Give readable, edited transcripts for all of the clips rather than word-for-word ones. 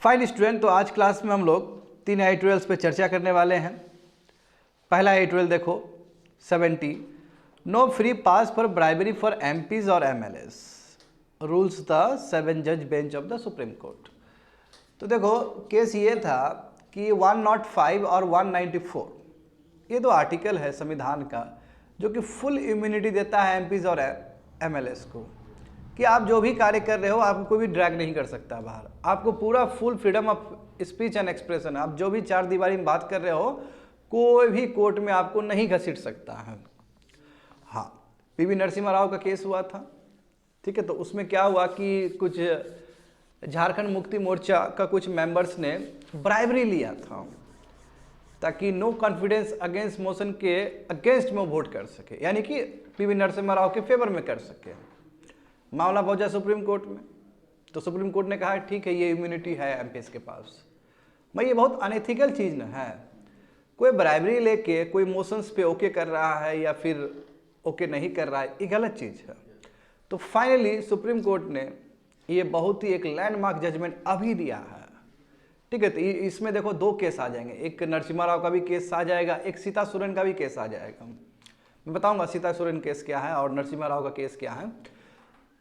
Fine student, तो आज class में हम लोग 3 एडिटोरियल्स पे चर्चा करने वाले हैं। पहला एडिटोरियल देखो 70, no free pass for bribery for MPs और एमएलएस, रूल्स द 7 जज bench of the supreme court. तो देखो केस ये था कि 105 और 194 ये दो आर्टिकल है संविधान का जो कि फुल इम्यूनिटी देता है एमपीज और एमएलएस को, कि आप जो भी कार्य कर रहे हो आपको कोई भी ड्रैग नहीं कर सकता बाहर, आपको पूरा full freedom of speech and expression, आप जो भी चार दीवारी में बात कर रहे हो कोई भी कोर्ट में आपको नहीं घसीट सकता है। हाँ, पीवी नरसिम्हा राव का केस हुआ था, ठीक है। तो उसमें क्या हुआ कि कुछ झारखंड मुक्ति मोर्चा का कुछ मेंबर्स ने ब्राइबरी लिया था ताकि नो कॉन्फिडेंस अगेंस्ट मोशन के अगेंस्ट में वोट कर सके, यानी कि पीवी नरसिम्हा राव के फेवर में कर सके। मामला पहुंचा सुप्रीम कोर्ट में, तो सुप्रीम कोर्ट ने कहा ठीक है ये इम्यूनिटी है एमपीएस के पास। भाई ये बहुत अनएथिकल चीज़ न है, कोई ब्राइबरी लेके कोई मोशंस पे ओके कर रहा है या फिर ओके नहीं कर रहा है, ये गलत चीज़ है। तो फाइनली सुप्रीम कोर्ट ने ये बहुत ही एक लैंडमार्क जजमेंट अभी दिया है, ठीक है। तो इसमें देखो दो केस आ जाएंगे, एक नरसिम्हा राव का भी केस आ जाएगा, एक सीता सोरेन का भी केस आ जाएगा। मैं बताऊंगा सीता सोरेन केस क्या है और नरसिम्हा राव का केस क्या है।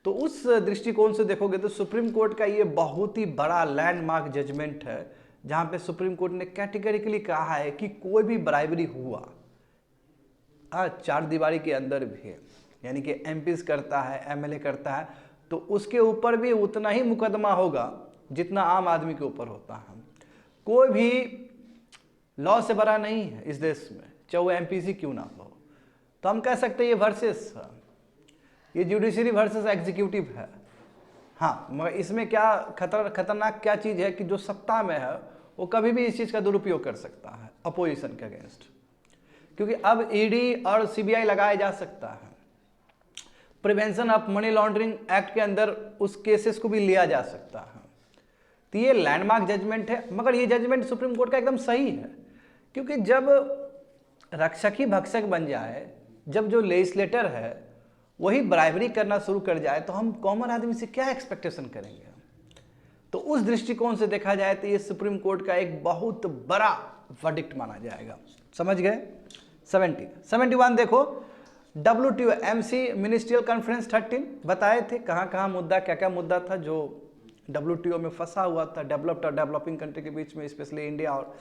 तो उस दृष्टिकोण से देखोगे तो सुप्रीम कोर्ट का ये बहुत ही बड़ा लैंडमार्क जजमेंट है, जहां पे सुप्रीम कोर्ट ने कैटेगरिकली कहा है कि कोई भी ब्राइबरी हुआ चार दीवारी के अंदर भी है, यानी कि एमपीज करता है, एमएलए करता है, तो उसके ऊपर भी उतना ही मुकदमा होगा जितना आम आदमी के ऊपर होता है। कोई भी लॉ से बड़ा नहीं है इस देश में, चाहे वो एमपीसी क्यों ना हो। तो हम कह सकते हैं ये वर्सेस है, ये जुडिशरी वर्सेस एग्जीक्यूटिव है। हाँ, मगर इसमें क्या खतरनाक क्या चीज़ है कि जो सत्ता में है वो कभी भी इस चीज़ का दुरुपयोग कर सकता है अपोजिशन के अगेंस्ट, क्योंकि अब ईडी और सीबीआई लगाया जा सकता है। Prevention of money laundering act के अंदर उस केसेस को भी लिया जा सकता है। तो ये लैंडमार्क जजमेंट है, मगर ये जजमेंट सुप्रीम कोर्ट का एकदम सही है, क्योंकि जब रक्षक ही भक्षक बन जाए, जब जो लेजिस्लेटर है वही ब्राइबरी करना शुरू कर जाए, तो हम कॉमन आदमी से क्या एक्सपेक्टेशन करेंगे। तो उस दृष्टिकोण से देखा जाए तो ये सुप्रीम कोर्ट का एक बहुत बड़ा वर्डिक्ट माना जाएगा। समझ गए। 71 देखो, WTO MC मिनिस्ट्रियल कॉन्फ्रेंस 13 बताए थे कहाँ कहाँ मुद्दा, क्या क्या मुद्दा था जो WTO में फंसा हुआ था डेवलप्ड और डेवलपिंग कंट्री के बीच में, स्पेशली इंडिया और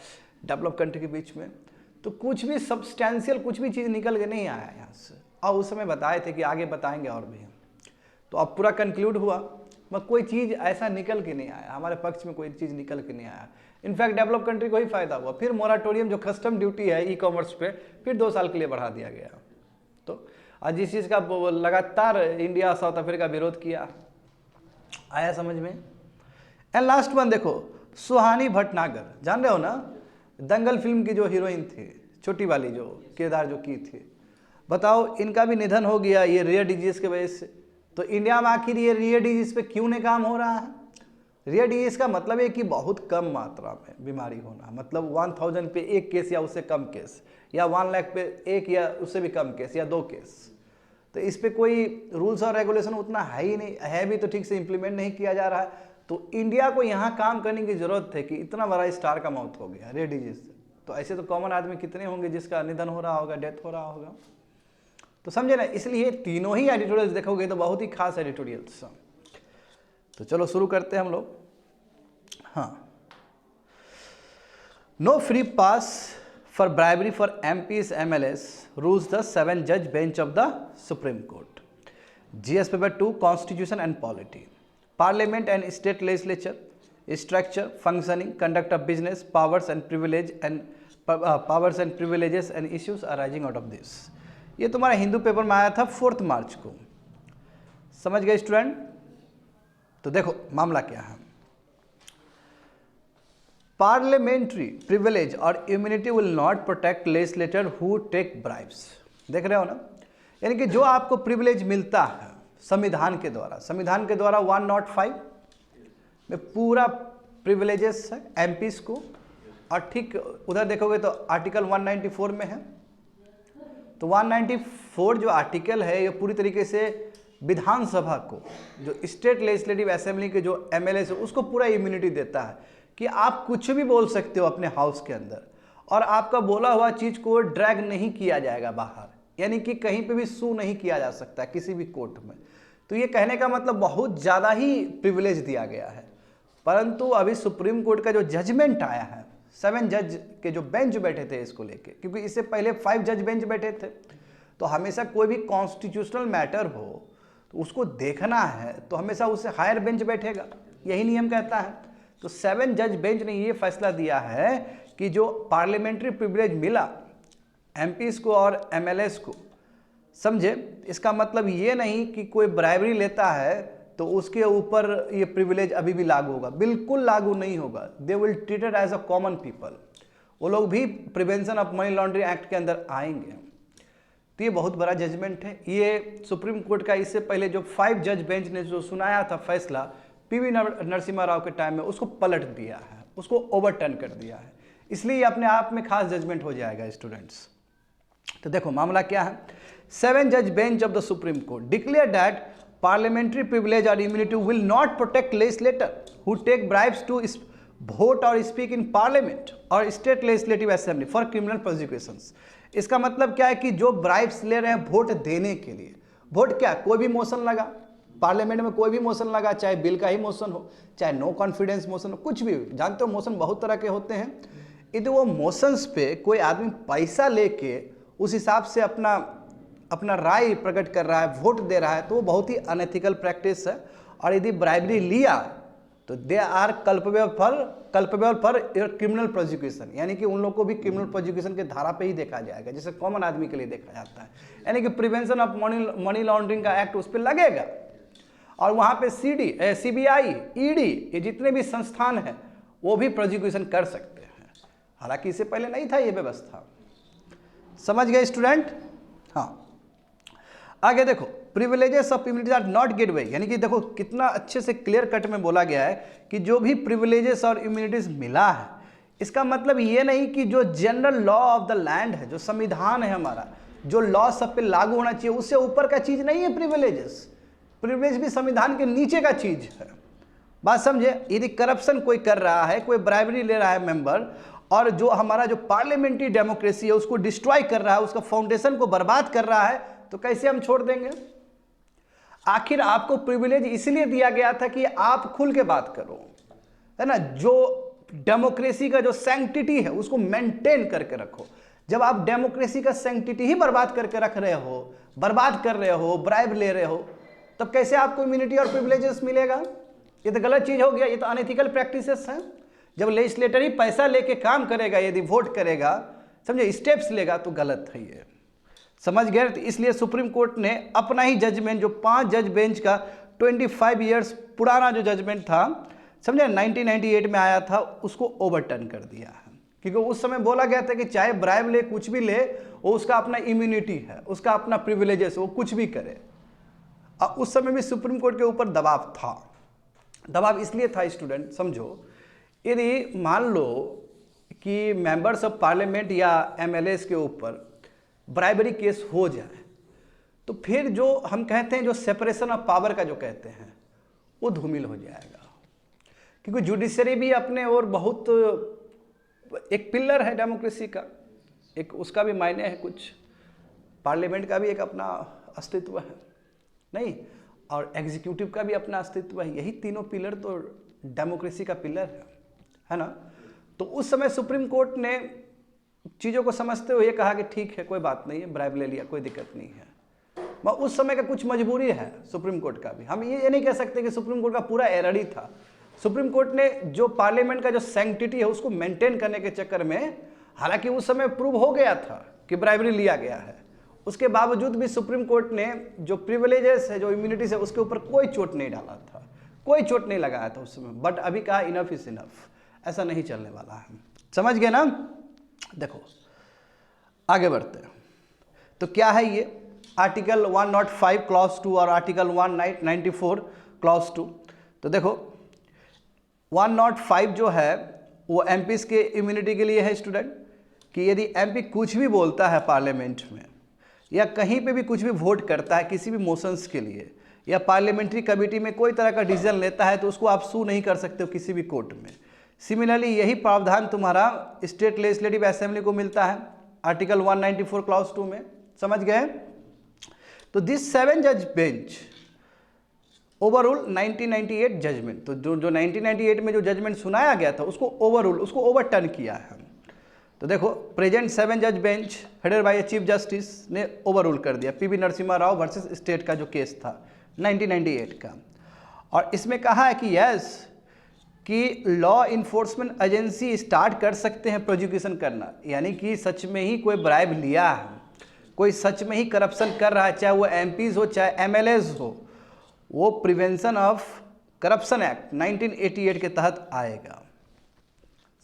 डेवलप कंट्री के बीच में। तो कुछ भी सब्सटैंशियल कुछ भी चीज़ निकल के नहीं आया यहाँ से, और उस समय बताए थे कि आगे बताएंगे और भी। तो अब पूरा कंक्लूड हुआ, मगर कोई चीज़ ऐसा निकल के नहीं आया, हमारे पक्ष में कोई चीज़ निकल के नहीं आया। इनफैक्ट डेवलप कंट्री को ही फायदा हुआ। फिर मोराटोरियम जो कस्टम ड्यूटी है ई कॉमर्स पे फिर 2 साल के लिए बढ़ा दिया गया। तो आज इस चीज़ का लगातार इंडिया साउथ अफ्रीका विरोध किया। आया समझ में। एंड लास्ट वन देखो, सुहानी भटनागर, जान रहे हो ना, दंगल फिल्म की जो हीरोइन थी, छोटी वाली जो किरदार जो की थी, बताओ इनका भी निधन हो गया ये रेयर डिजीज के वजह से। तो इंडिया में आखिर ये रेयर डिजीज पे क्यों नहीं काम हो रहा है। रेयर डिजीज का मतलब है कि बहुत कम मात्रा में बीमारी होना, मतलब 1000 पे 1 केस या उससे कम केस, या 1 लाख पे 1 या उससे भी कम केस या 2 केस। तो इस पे कोई रूल्स और रेगुलेशन उतना है ही नहीं, है भी तो ठीक से इम्प्लीमेंट नहीं किया जा रहा है। तो इंडिया को यहाँ काम करने की जरूरत है कि इतना बड़ा स्टार का मौत हो गया रेयर डिजीज से। तो ऐसे तो कॉमन आदमी कितने होंगे जिसका निधन हो रहा होगा, डेथ हो रहा होगा। तो समझे ना, इसलिए तीनों ही एडिटोरियल्स देखोगे तो बहुत ही खास एडिटोरियल्स। तो चलो शुरू करते हैं हम लोग। हाँ, no free pass for bribery for MPs MLAs, rules the 7 जज bench of the supreme court. GS paper 2 constitution and polity, parliament and state legislature, structure, functioning, conduct of business, powers and privileges and issues arising out of this. ये तुम्हारा Hindu paper में आया था 4 मार्च को। समझ गए student. तो देखो मामला क्या है। पार्लियामेंट्री प्रिविलेज और immunity will not protect legislator who take bribes. देख रहे हो ना, यानी कि जो आपको प्रिविलेज मिलता है संविधान के द्वारा, संविधान के द्वारा 105 में पूरा प्रिविलेजेस है एमपीस को, और ठीक उधर देखोगे तो आर्टिकल 194 में है। तो 194 जो आर्टिकल है ये पूरी तरीके से विधानसभा को, जो स्टेट लेजिस्लेटिव असेंबली के जो एमएलए है उसको पूरा इम्यूनिटी देता है कि आप कुछ भी बोल सकते हो अपने हाउस के अंदर और आपका बोला हुआ चीज़ को ड्रैग नहीं किया जाएगा बाहर, यानी कि कहीं पे भी सू नहीं किया जा सकता किसी भी कोर्ट में। तो ये कहने का मतलब बहुत ज़्यादा ही प्रिविलेज दिया गया है। परंतु अभी सुप्रीम कोर्ट का जो जजमेंट आया है, 7 जज के जो बेंच बैठे थे इसको लेके, क्योंकि इससे पहले 5 जज बेंच बैठे थे, तो हमेशा कोई भी कॉन्स्टिट्यूशनल मैटर हो तो उसको देखना है तो हमेशा उससे हायर बेंच बैठेगा, यही नियम कहता है। तो 7 जज बेंच ने ये फैसला दिया है कि जो पार्लियामेंट्री प्रिविलेज मिला एमपीज को और एमएलएस को, समझे, इसका मतलब ये नहीं कि कोई ब्राइबरी लेता है तो उसके ऊपर ये प्रिविलेज अभी भी लागू होगा, बिल्कुल लागू नहीं होगा। They will treated as a common people, वो लोग भी prevention of money laundering act के अंदर आएंगे। तो ये बहुत बड़ा जजमेंट है। ये सुप्रीम कोर्ट का इससे पहले जो 5 जज बेंच ने जो सुनाया था फैसला पीवी नरसिम्हा राव के टाइम में, उसको पलट दिया है, उसको ओवरटर्न कर दिया है, इसलिए ये अपने आप में खास जजमेंट हो जाएगा स्टूडेंट्स। तो देखो मामला क्या है। 7 जज bench of the supreme court declare that parliamentary privilege or immunity will not protect legislator who take bribes to vote or speak in parliament or state legislative assembly for criminal prosecutions। इसका मतलब क्या है कि जो bribes ले रहे हैं vote देने के लिए, वोट क्या, कोई भी मोशन लगा पार्लियामेंट में, कोई भी मोशन लगा, चाहे बिल का ही मोशन हो, चाहे नो कॉन्फिडेंस मोशन हो, कुछ भी, जानते हो मोशन बहुत तरह के होते हैं। यदि वो मोशंस पे कोई आदमी पैसा लेके उस हिसाब से अपना राय प्रकट कर रहा है, वोट दे रहा है, तो वो बहुत ही अनएथिकल प्रैक्टिस है। और यदि ब्राइबरी लिया तो they are culpable for criminal prosecution, यानी कि उन लोग को भी क्रिमिनल प्रोसिक्यूशन के धारा पे ही देखा जाएगा जैसे कॉमन आदमी के लिए देखा जाता है, यानी कि प्रिवेंशन ऑफ मनी लॉन्ड्रिंग का एक्ट उस पर लगेगा। और वहाँ पे CBI, ED, ये जितने भी संस्थान हैं वो भी प्रोसिक्यूशन कर सकते हैं, हालांकि इससे पहले नहीं था ये व्यवस्था। समझ गए स्टूडेंट? हाँ, आगे देखो, privileges of immunities are not gateway, यानी कि देखो कितना अच्छे से क्लियर कट में बोला गया है कि जो भी प्रिविलेजेस और इम्यूनिटीज मिला है, इसका मतलब ये नहीं कि जो general law of the land है, जो संविधान है हमारा, जो लॉ सब पे लागू होना चाहिए, उससे ऊपर का चीज नहीं है प्रिविलेजेस। प्रिविलेज भी संविधान के नीचे का चीज है, बात समझे। यदि करप्शन कोई कर रहा है, कोई ब्राइबरी ले रहा है मेंबर, और जो हमारा जो पार्लियामेंट्री डेमोक्रेसी है उसको डिस्ट्रॉय कर रहा है, उसका फाउंडेशन को बर्बाद कर रहा है, तो कैसे हम छोड़ देंगे? आखिर आपको प्रिविलेज इसलिए दिया गया था कि आप खुल के बात करो, है ना, जो डेमोक्रेसी का जो सैंक्टिटी है उसको मेंटेन करके रखो। जब आप डेमोक्रेसी का सैंक्टिटी ही बर्बाद करके रख रहे हो, बर्बाद कर रहे हो, ब्राइब ले रहे हो, तब कैसे आपको इम्यूनिटी और प्रिविलेजेस मिलेगा? ये तो गलत चीज हो गया, ये तो अनएथिकल प्रैक्टिसेस हैं। जब लेजिस्लेटर ही पैसा लेके काम करेगा, यदि वोट करेगा, समझे, स्टेप्स लेगा, तो गलत है ये। समझ गए? तो इसलिए सुप्रीम कोर्ट ने अपना ही जजमेंट, जो 5 जज बेंच का 25 ईयर्स पुराना जो जजमेंट था, समझे, 1998 में आया था, उसको ओवरटर्न कर दिया है। क्योंकि उस समय बोला गया था कि चाहे ब्राइब ले, कुछ भी ले, वो उसका अपना इम्यूनिटी है, उसका अपना प्रिविलेजेस, वो कुछ भी करे। और उस समय भी सुप्रीम कोर्ट के ऊपर दबाव था। दबाव इसलिए था स्टूडेंट, समझो, यदि मान लो कि मेंबर्स ऑफ पार्लियामेंट या एमएलएस के ऊपर ब्राइबरी केस हो जाए, तो फिर जो हम कहते हैं, जो सेपरेशन ऑफ पावर का जो कहते हैं, वो धूमिल हो जाएगा। क्योंकि जुडिशरी भी अपने और बहुत एक पिलर है डेमोक्रेसी का, एक उसका भी मायने है कुछ, पार्लियामेंट का भी एक अपना अस्तित्व है, नहीं, और एग्जीक्यूटिव का भी अपना अस्तित्व है। यही तीनों पिलर तो डेमोक्रेसी का पिलर है ना। तो उस समय सुप्रीम कोर्ट ने चीज़ों को समझते हुए ये कहा कि ठीक है, कोई बात नहीं है, ब्राइब ले लिया, कोई दिक्कत नहीं है। मगर उस समय का कुछ मजबूरी है सुप्रीम कोर्ट का भी, हम ये नहीं कह सकते कि सुप्रीम कोर्ट का पूरा एरर ही था। सुप्रीम कोर्ट ने जो पार्लियामेंट का जो सैंक्टिटी है उसको मेंटेन करने के चक्कर में, हालांकि उस समय प्रूव हो गया था कि ब्राइबरी लिया गया है, उसके बावजूद भी सुप्रीम कोर्ट ने जो प्रिविलेजेस है, जो इम्यूनिटीज है, उसके ऊपर कोई चोट नहीं डाला था, कोई चोट नहीं लगाया था उस समय। बट अभी कहा इनफ इज इनफ, ऐसा नहीं चलने वाला है। समझ गए ना? देखो आगे बढ़ते हैं। तो क्या है ये आर्टिकल 105 क्लॉज 2 और आर्टिकल 194 क्लॉज 2। तो देखो 105 जो है वो एमपीज के इम्यूनिटी के लिए है स्टूडेंट, कि यदि एमपी कुछ भी बोलता है पार्लियामेंट में या कहीं पे भी कुछ भी वोट करता है किसी भी मोशंस के लिए, या पार्लियामेंट्री कमेटी में कोई तरह का डिसीजन लेता है, तो उसको आप सू नहीं कर सकते हो किसी भी कोर्ट में। सिमिलरली यही प्रावधान तुम्हारा स्टेट लेजिस्लेटिव असेंबली को मिलता है आर्टिकल 194 क्लॉज 2 में, समझ गए। तो दिस 7 जज बेंच ओवररूल 1998 जजमेंट, तो जो 1998 में जो जजमेंट सुनाया गया था उसको ओवररूल, उसको ओवरटर्न किया है। तो देखो प्रेजेंट 7 जज bench headed by chief justice ने ओवररूल कर दिया PV Narasimha Rao versus state का जो केस था 1998 का, और इसमें कहा है कि यस कि लॉ इन्फोर्समेंट एजेंसी स्टार्ट कर सकते हैं प्रोसिक्यूशन करना, यानी कि सच में ही कोई ब्राइब लिया है, कोई सच में ही करप्शन कर रहा है, चाहे वो एमपीज हो चाहे एमएलएज हो, वो प्रिवेंशन ऑफ करप्शन एक्ट 1988 के तहत आएगा,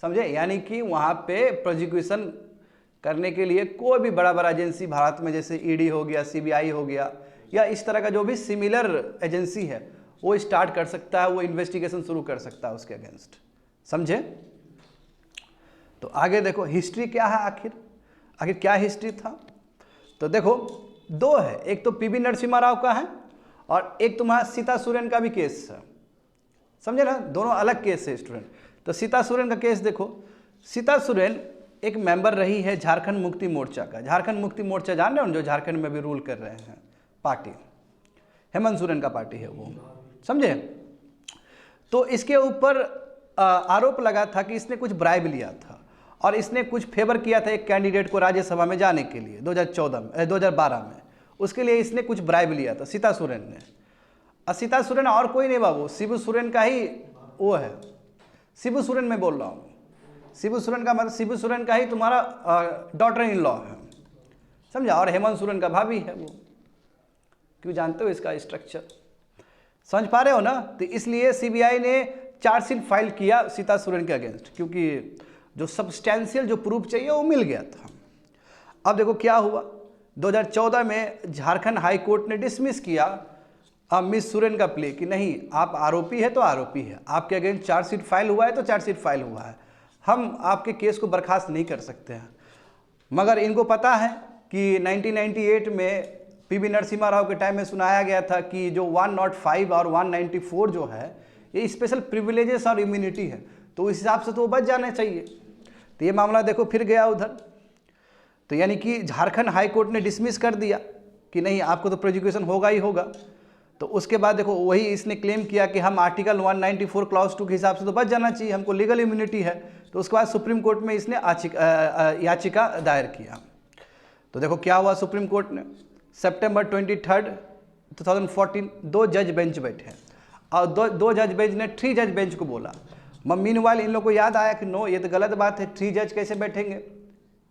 समझे। यानी कि वहाँ पे प्रोसिक्यूशन करने के लिए कोई भी बड़ा बड़ा एजेंसी भारत में जैसे ईडी हो गया, सीबीआई हो गया, या इस तरह का जो भी सिमिलर एजेंसी है वो स्टार्ट कर सकता है, वो इन्वेस्टिगेशन शुरू कर सकता है उसके अगेंस्ट, समझे। तो आगे देखो हिस्ट्री क्या है, आखिर क्या हिस्ट्री था। तो देखो दो है, एक तो पीवी नरसिम्हा राव का है और एक तुम्हारा सीता सोरेन का भी केस है, समझे ना, दोनों अलग केस है स्टूडेंट। तो सीता सोरेन का केस देखो, सीता सोरेन एक मेंबर रही है झारखंड मुक्ति मोर्चा का। झारखंड मुक्ति मोर्चा जान रहे हो जो झारखंड में भी रूल कर रहे हैं पार्टी, हेमंत सोरेन का पार्टी है वो, समझे। तो इसके ऊपर आरोप लगा था कि इसने कुछ ब्राइब लिया था और इसने कुछ फेवर किया था एक कैंडिडेट को राज्यसभा में जाने के लिए 2012 में, उसके लिए इसने कुछ ब्राइब लिया था सीता सोरेन ने। और सीता सोरेन और कोई नहीं बाबू, शिबू सोरेन का ही वो है, शिबू सोरेन मैं बोल रहा हूँ, शिबू सोरेन का मतलब शिबू सोरेन का ही तुम्हारा डॉटर इन लॉ है, समझा, और हेमंत सोरेन का भाभी है वो। क्यों जानते हो इसका स्ट्रक्चर, समझ पा रहे हो ना। तो इसलिए सीबीआई ने चार्जशीट फाइल किया सीता सोरेन के अगेंस्ट, क्योंकि जो सब्सटेंशियल जो प्रूफ चाहिए वो मिल गया था। अब देखो क्या हुआ, 2014 में झारखंड हाई कोर्ट ने डिसमिस किया मिस सोरेन का प्ले कि नहीं आप आरोपी है तो आरोपी है, आपके अगेंस्ट चार्जशीट फाइल हुआ है तो चार्जशीट फाइल हुआ है, हम आपके केस को बर्खास्त नहीं कर सकते हैं। मगर इनको पता है कि 1998 में पीवी नरसिम्हा राव के टाइम में सुनाया गया था कि जो 105 और 194 जो है ये स्पेशल प्रिविलेजेस और इम्यूनिटी है, तो इस हिसाब से तो वो बच जाना चाहिए। तो ये मामला देखो फिर गया उधर, तो यानी कि झारखंड हाई कोर्ट ने डिसमिस कर दिया कि नहीं आपको तो प्रोसिक्यूशन होगा ही होगा। तो उसके बाद देखो वही इसने क्लेम किया कि हम आर्टिकल 194 क्लॉज 2 के हिसाब से तो बच जाना चाहिए, हमको लीगल इम्यूनिटी है। तो उसके बाद सुप्रीम कोर्ट में इसने याचिका दायर किया। तो देखो क्या हुआ, सुप्रीम कोर्ट ने सितंबर 23, 2014 2 जज बेंच बैठे और दो जज बेंच ने 3 जज बेंच को बोला। मीनवाइल इन लोगों को याद आया कि नो ये तो गलत बात है, 3 जज कैसे बैठेंगे,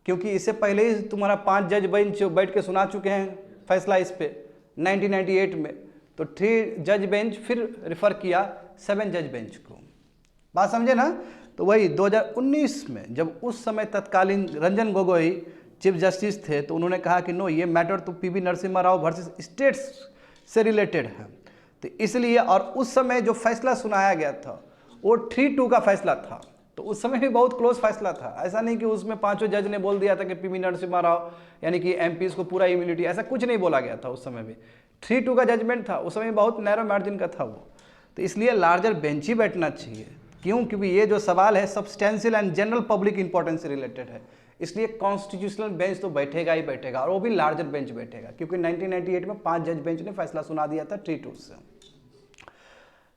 क्योंकि इससे पहले ही तुम्हारा 5 जज बेंच बैठ के सुना चुके हैं फैसला इस पे 1998 में। तो 3 जज बेंच फिर रेफर किया 7 जज बेंच को, बात समझे ना। तो वही 2019 में जब उस समय तत्कालीन रंजन गोगोई चीफ जस्टिस थे तो उन्होंने कहा कि नो ये मैटर तो PV Narasimha Rao versus states से रिलेटेड है, तो इसलिए, और उस समय जो फैसला सुनाया गया था वो 3-2 का फैसला था, तो उस समय भी बहुत क्लोज फैसला था। ऐसा नहीं कि उसमें 5 जज ने बोल दिया था कि पीवी नरसिम्हा राव यानी कि एमपीज को पूरा इम्यूनिटी, ऐसा कुछ नहीं बोला गया था उस समय भी। 3-2 का जजमेंट था, उस समय बहुत नैरो मार्जिन का था वो। तो इसलिए लार्जर बेंच ही बैठना चाहिए, क्यों, क्योंकि ये जो सवाल है substantial and general public importance से रिलेटेड है, इसलिए कॉन्स्टिट्यूशनल बेंच तो बैठेगा ही बैठेगा, और वो भी लार्जर बेंच बैठेगा, क्योंकि 1998 में 5 जज बेंच ने फैसला सुना दिया था 3-2 से,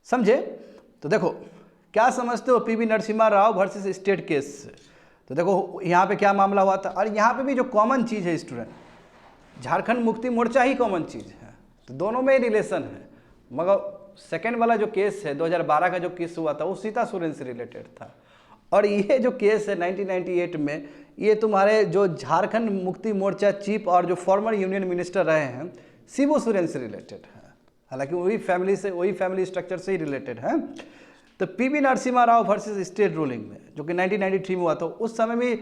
समझे। तो देखो क्या समझते हो PV Narasimha Rao versus state case से। तो देखो यहाँ पे क्या मामला हुआ था, और यहाँ पे भी जो कॉमन चीज़ है स्टूडेंट, झारखंड मुक्ति मोर्चा ही कॉमन चीज़ है, तो दोनों में रिलेशन है। मगर सेकेंड वाला जो केस है 2012 का जो केस हुआ था वो सीता सोरेन से रिलेटेड था, और ये जो केस है 1998 में ये तुम्हारे जो झारखंड मुक्ति मोर्चा चीफ और जो फॉर्मर यूनियन मिनिस्टर रहे हैं शिबू सोरेन से रिलेटेड है, हालांकि वही फैमिली स्ट्रक्चर से ही रिलेटेड है। तो PV Narasimha Rao versus state ruling में जो कि 1993 में हुआ था, उस समय भी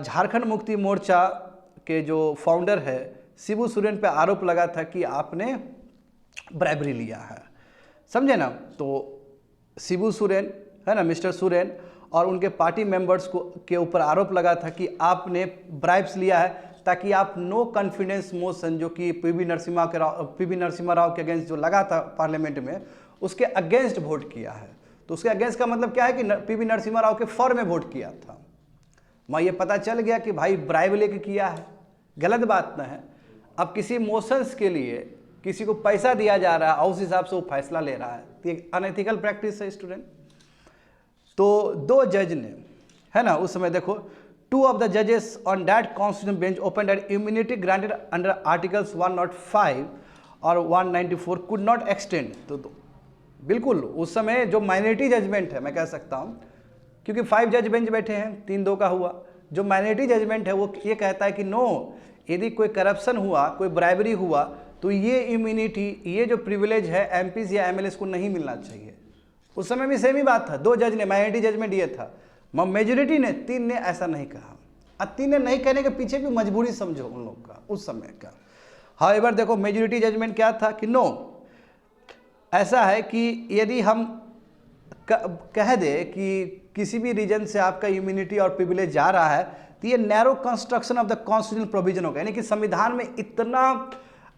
झारखंड मुक्ति मोर्चा के जो फाउंडर है शिबू सोरेन पे आरोप लगा था कि आपने ब्राइबरी लिया है, समझे ना। तो शिबू सोरेन है ना, मिस्टर सोरेन और उनके पार्टी मेंबर्स को के ऊपर आरोप लगा था कि आपने ब्राइब्स लिया है ताकि आप नो कॉन्फिडेंस मोशन जो कि पीवी नरसिम्हा राव के अगेंस्ट जो लगा था पार्लियामेंट में, उसके अगेंस्ट वोट किया है। तो उसके अगेंस्ट का मतलब क्या है कि पीवी नरसिम्हा राव के फॉर में वोट किया था। मैं ये पता चल गया कि भाई ब्राइब लेके किया है, गलत बात ना है। अब किसी मोशंस के लिए किसी को पैसा दिया जा रहा है और उस हिसाब से वो फैसला ले रहा है, तो ये अनएथिकल प्रैक्टिस है स्टूडेंट। तो 2 जज ने, है ना, उस समय देखो 2 of the judges on that constitutional bench opened that immunity granted under articles 105 और 194 could not extend। तो बिल्कुल उस समय जो माइनॉरिटी जजमेंट है, मैं कह सकता हूँ, क्योंकि 5 जज बेंच बैठे हैं, 3-2 का हुआ, जो माइनॉरिटी जजमेंट है वो ये कहता है कि नो, यदि कोई करप्शन हुआ, कोई ब्राइबरी हुआ, तो ये इम्यूनिटी, ये जो प्रिविलेज है एमपीज या एमएलएस को नहीं मिलना चाहिए। उस समय भी सेम ही बात था, 2 जज ने, माइनॉरिटी जजमेंट ये था, मेजोरिटी ने, 3 ने ऐसा नहीं कहा। अब 3 ने नहीं कहने के पीछे भी मजबूरी समझो उन लोग का उस समय का। हाउएवर देखो मेजोरिटी जजमेंट क्या था कि नो, ऐसा है कि यदि हम कह दे कि किसी भी रीजन से आपका इम्यूनिटी और प्रिविलेज जा रहा है, तो ये narrow construction of the constitutional provision होगा, यानी कि संविधान में इतना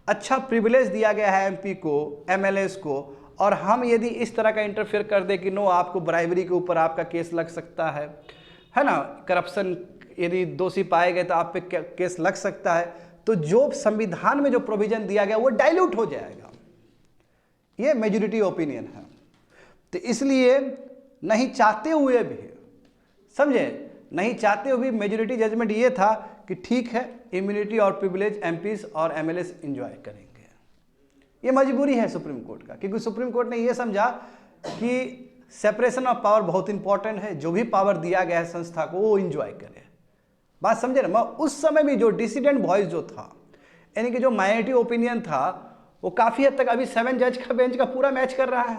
अच्छा प्रिविलेज दिया गया है एमपी को, एमएलएस को, और हम यदि इस तरह का इंटरफेयर कर दे कि नो, आपको ब्राइबरी के ऊपर आपका केस लग सकता है ना, करप्शन यदि दोषी पाए गए तो आप पे केस लग सकता है, तो जो संविधान में जो प्रोविजन दिया गया वो डाइल्यूट हो जाएगा। ये मेजॉरिटी ओपिनियन है। तो इसलिए नहीं चाहते हुए भी, समझे, नहीं चाहते हुए भी मेजॉरिटी जजमेंट ये था कि ठीक है, इम्यूनिटी और प्रिविलेज एमपीज और एमएलएस एंजॉय करेंगे। ये मजबूरी है सुप्रीम कोर्ट का, क्योंकि सुप्रीम कोर्ट ने ये समझा कि सेपरेशन ऑफ पावर बहुत इंपॉर्टेंट है, जो भी पावर दिया गया है संस्था को वो एंजॉय करे। बात समझे ना। मैं उस समय भी जो डिसिडेंट वॉइस जो था, यानी कि जो माइनॉरिटी ओपिनियन था, वो काफ़ी हद तक अभी 7 जज का बेंच का पूरा मैच कर रहा है।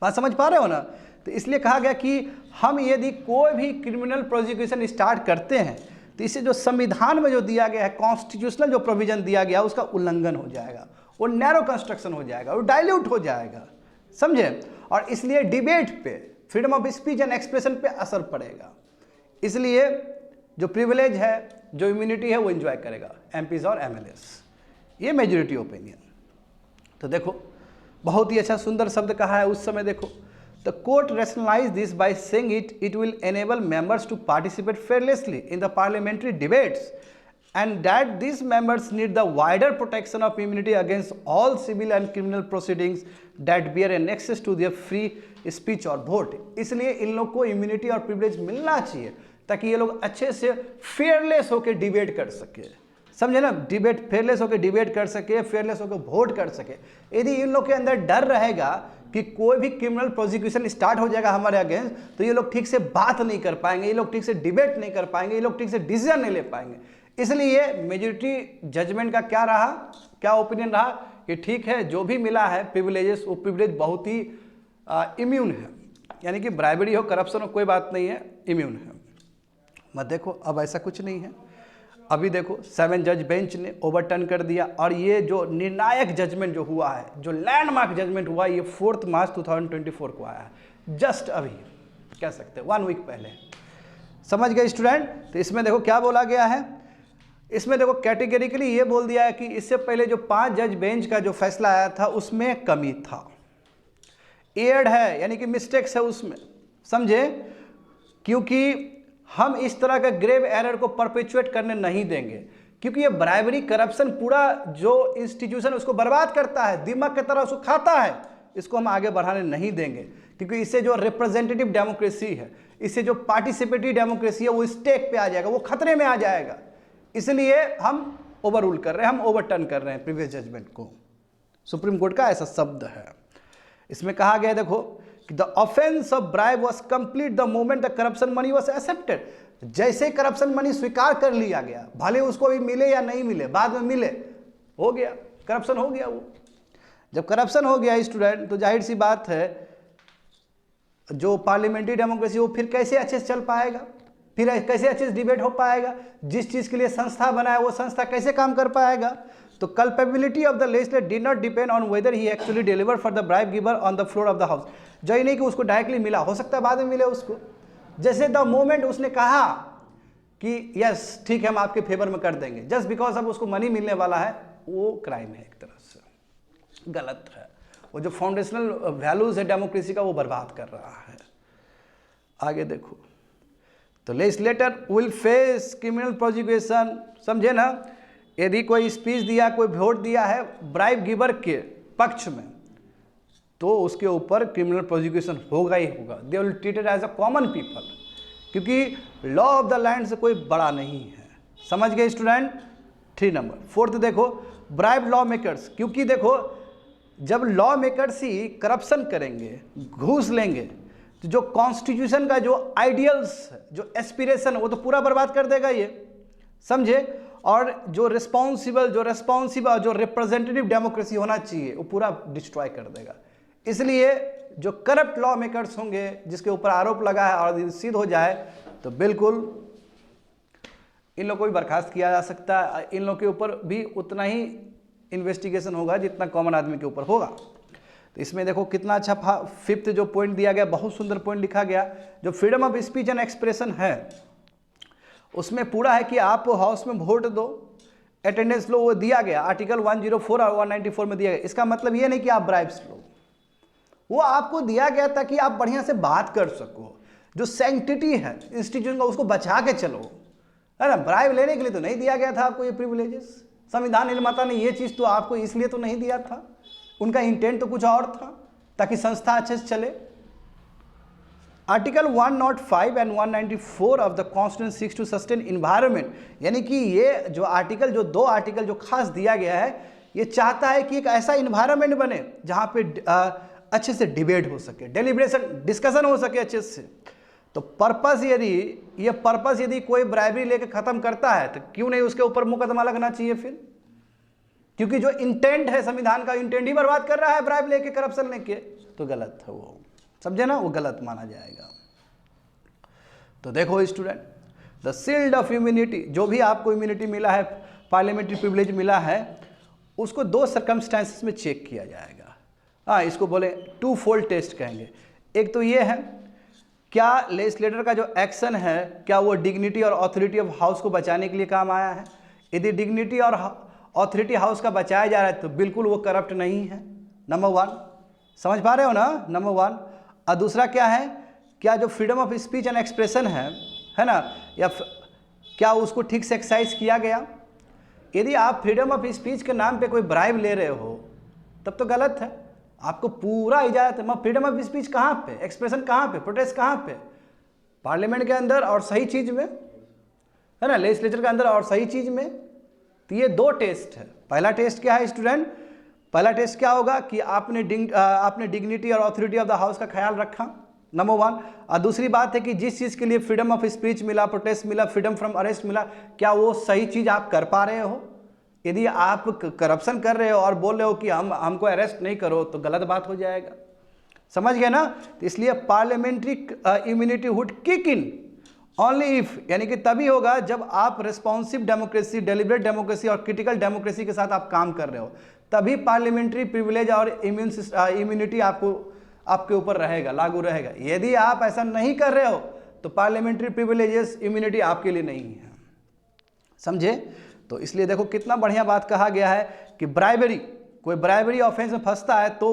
बात समझ पा रहे हो ना। तो इसलिए कहा गया कि हम यदि कोई भी क्रिमिनल प्रोसिक्यूशन स्टार्ट करते हैं तो इसे जो संविधान में जो दिया गया है, कॉन्स्टिट्यूशनल जो प्रोविजन दिया गया, उसका उल्लंघन हो जाएगा, वो नैरो कंस्ट्रक्शन हो जाएगा, वो डाइल्यूट हो जाएगा, समझे। और इसलिए डिबेट पे, freedom of speech and expression पे असर पड़ेगा। इसलिए जो प्रिविलेज है, जो इम्यूनिटी है, वो एंजॉय करेगा एमपीज और एमएलएस। ये मेजॉरिटी ओपिनियन। तो देखो बहुत ही अच्छा सुंदर शब्द कहा है उस समय। देखो, the court rationalise this by saying it will enable members to participate fearlessly in the parliamentary debates and that these members need the wider protection of immunity against all civil and criminal proceedings that bear a nexus to their free speech और vote। इसलिए इन लोग को immunity और privilege मिलना चाहिए ताकि ये लोग अच्छे से फेयरलेस होकर डिबेट कर सके, समझे ना, डिबेट फेयरलेस होकर डिबेट कर सके, फेयरलेस होकर वोट कर सके। यदि इन लोग के अंदर डर रहेगा कि कोई भी क्रिमिनल प्रोसिक्यूशन स्टार्ट हो जाएगा हमारे अगेंस्ट, तो ये लोग ठीक से बात नहीं कर पाएंगे, ये लोग ठीक से डिबेट नहीं कर पाएंगे, ये लोग ठीक से डिसीजन नहीं ले पाएंगे। इसलिए मेजॉरिटी जजमेंट का क्या रहा, क्या ओपिनियन रहा कि ठीक है, जो भी मिला है प्रिविलेजेस, वो प्रिविलेज बहुत ही इम्यून है, यानी कि ब्राइबरी हो, करप्शन हो, कोई बात नहीं है, इम्यून है। मत देखो अब ऐसा कुछ नहीं है। अभी देखो 7 जज बेंच ने ओवरटर्न कर दिया, और ये जो निर्णायक जजमेंट जो हुआ है, जो लैंडमार्क जजमेंट हुआ, ये 4 मार्च 2024 को आया है, जस्ट अभी कह सकते हैं 1 वीक पहले। समझ गए स्टूडेंट। तो इसमें देखो क्या बोला गया है, इसमें देखो कैटेगरिकली ये बोल दिया है कि इससे पहले जो 5 जज बेंच का जो फैसला आया था उसमें कमी था, एड है, यानी कि मिस्टेक्स है उसमें, समझे, क्योंकि हम इस तरह का ग्रेव एरर को परपेचुएट करने नहीं देंगे, क्योंकि ये ब्राइबरी, करप्शन पूरा जो इंस्टीट्यूशन उसको बर्बाद करता है, दिमाग की तरह उसको खाता है, इसको हम आगे बढ़ाने नहीं देंगे, क्योंकि इससे जो रिप्रेजेंटेटिव डेमोक्रेसी है, इससे जो पार्टिसिपेटरी डेमोक्रेसी है, वो स्टेक पे आ जाएगा, वो खतरे में आ जाएगा। इसलिए हम ओवर रूल कर रहे हैं, हम ओवरटर्न कर रहे हैं प्रीवियस जजमेंट को। सुप्रीम कोर्ट का ऐसा शब्द है। इसमें कहा गया देखो कि the offence of bribe was complete the moment the corruption money was accepted. जैसे करप्शन मनी स्वीकार कर लिया गया, भले उसको अभी मिले या नहीं मिले, बाद में मिले, हो गया, करप्शन हो गया। वो जब करप्शन हो गया स्टूडेंट, तो जाहिर सी बात है जो पार्लियामेंट्री डेमोक्रेसी वो फिर कैसे अच्छे से चल पाएगा, फिर कैसे अच्छे से डिबेट हो पाएगा, जिस चीज़ के लिए संस्था बनाया वो संस्था कैसे काम कर पाएगा। तो culpability of the legislator did not depend on whether he actually deliver for the bribe giver on the floor of the house. जो ही नहीं कि उसको डायरेक्टली मिला, हो सकता है बाद में मिले उसको, जैसे द मोमेंट उसने कहा कि यस ठीक है हम आपके फेवर में कर देंगे, जस्ट बिकॉज अब उसको मनी मिलने वाला है, वो क्राइम है, एक तरह से गलत है। वो जो फाउंडेशनल वैल्यूज है डेमोक्रेसी का वो बर्बाद कर रहा है। आगे देखो, तो legislator will face criminal prosecution, समझे ना, यदि कोई स्पीच दिया, कोई वोट दिया है ब्राइब गिवर के पक्ष में, तो उसके ऊपर क्रिमिनल प्रोसिक्यूशन होगा ही होगा। They will treated as a common people, क्योंकि लॉ ऑफ द लैंड से कोई बड़ा नहीं है। समझ गए स्टूडेंट? 3 नंबर। 4th देखो, ब्राइब लॉ मेकर्स, क्योंकि देखो जब लॉ मेकर्स ही करप्शन करेंगे, घूस लेंगे, तो जो कॉन्स्टिट्यूशन का जो आइडियल्स, जो एस्पिरेशन है वो तो पूरा बर्बाद कर देगा ये, समझे। और जो रिस्पॉन्सिबल जो रिप्रेजेंटेटिव डेमोक्रेसी होना चाहिए वो पूरा डिस्ट्रॉय कर देगा। इसलिए जो करप्ट लॉ मेकर्स होंगे, जिसके ऊपर आरोप लगा है और सिद्ध हो जाए, तो बिल्कुल इन लोगों को भी बर्खास्त किया जा सकता है। इन लोगों के ऊपर भी उतना ही इन्वेस्टिगेशन होगा जितना कॉमन आदमी के ऊपर होगा। तो इसमें देखो कितना अच्छा 5th जो पॉइंट दिया गया, बहुत सुंदर पॉइंट लिखा गया। जो freedom of speech and expression है उसमें पूरा है कि आप हाउस में वोट दो, अटेंडेंस लो, वो दिया गया आर्टिकल 104 और 194 में दिया गया। इसका मतलब ये नहीं कि आप ब्राइब्स लो, वो आपको दिया गया ताकि आप बढ़िया से बात कर सको। जो सैंक्टिटी है इंस्टीट्यूशन का उसको बचा के चलो, है ना। ब्राइब लेने के लिए तो नहीं दिया गया था आपको ये प्रिविलेजेस। संविधान निर्माता ने ये चीज़ तो आपको इसलिए तो नहीं दिया था, उनका इंटेंट तो कुछ और था, ताकि संस्था अच्छे से चले। Article 105 and 194 of the constitution seeks to sustain environment, यानी कि ये जो आर्टिकल, जो 2 आर्टिकल जो खास दिया गया है, ये चाहता है कि एक ऐसा इन्वायरमेंट बने जहाँ पे अच्छे से डिबेट हो सके, डेलिब्रेशन डिस्कशन हो सके अच्छे से। तो पर्पस यदि कोई ब्राइबरी लेके खत्म करता है तो क्यों नहीं उसके ऊपर मुकदमा लगना चाहिए फिर, क्योंकि जो इंटेंट है संविधान का, इंटेंट ही बर्बाद कर रहा है ब्राइब लेके, करप्शन लेके, तो गलत है वो, समझे ना, वो गलत माना जाएगा। तो देखो student, the shield of immunity, जो भी आपको इम्यूनिटी मिला है, पार्लियामेंट्री प्रिविलेज मिला है, उसको 2 सर्कमस्टांसेस में चेक किया जाएगा। हाँ, इसको बोले 2 फोल्ड टेस्ट कहेंगे। एक तो ये है, क्या लेजिस्लेटर का जो एक्शन है, क्या वो डिग्निटी और ऑथोरिटी ऑफ हाउस को बचाने के लिए काम आया है। यदि डिग्निटी और ऑथोरिटी हाउस का बचाया जा रहा है तो बिल्कुल वो करप्ट नहीं है, नंबर 1। समझ पा रहे हो ना, नंबर 1। और दूसरा क्या है, क्या जो freedom of speech and expression है ना, या क्या उसको ठीक से एक्सरसाइज किया गया। यदि आप फ्रीडम ऑफ स्पीच के नाम पे कोई ब्राइब ले रहे हो तब तो गलत है, आपको पूरा इजाज़त है। फ्रीडम ऑफ स्पीच कहाँ पे, एक्सप्रेशन कहाँ पे, प्रोटेस्ट कहाँ पे, पार्लियामेंट के अंदर और सही चीज़ में, है ना, लेजिस्लेचर के अंदर और सही चीज़ में। तो ये 2 टेस्ट है। पहला टेस्ट क्या है स्टूडेंट, पहला टेस्ट क्या होगा कि आपने डिग्निटी और ऑथोरिटी ऑफ द हाउस का ख्याल रखा, नंबर 1। और दूसरी बात है कि जिस चीज़ के लिए फ्रीडम ऑफ स्पीच मिला, प्रोटेस्ट मिला, फ्रीडम फ्रॉम अरेस्ट मिला, क्या वो सही चीज़ आप कर पा रहे हो। यदि आप करप्शन कर रहे हो और बोल रहे हो कि हमको अरेस्ट नहीं करो, तो गलत बात हो जाएगा, समझ गए ना। तो इसलिए parliamentary immunity would kick in only if, यानी कि तभी होगा जब आप रिस्पॉन्सिव डेमोक्रेसी, डेलिब्रेट डेमोक्रेसी और क्रिटिकल डेमोक्रेसी के साथ आप काम कर रहे हो, तभी पार्लियामेंट्री प्रिविलेज और इम्यूनिटी आपके ऊपर रहेगा, लागू रहेगा। यदि आप ऐसा नहीं कर रहे हो तो पार्लियामेंट्री प्रिविलेजेस, इम्यूनिटी आपके लिए नहीं है, समझे। तो इसलिए देखो कितना बढ़िया बात कहा गया है कि कोई ब्राइबरी ऑफेंस में फंसता है तो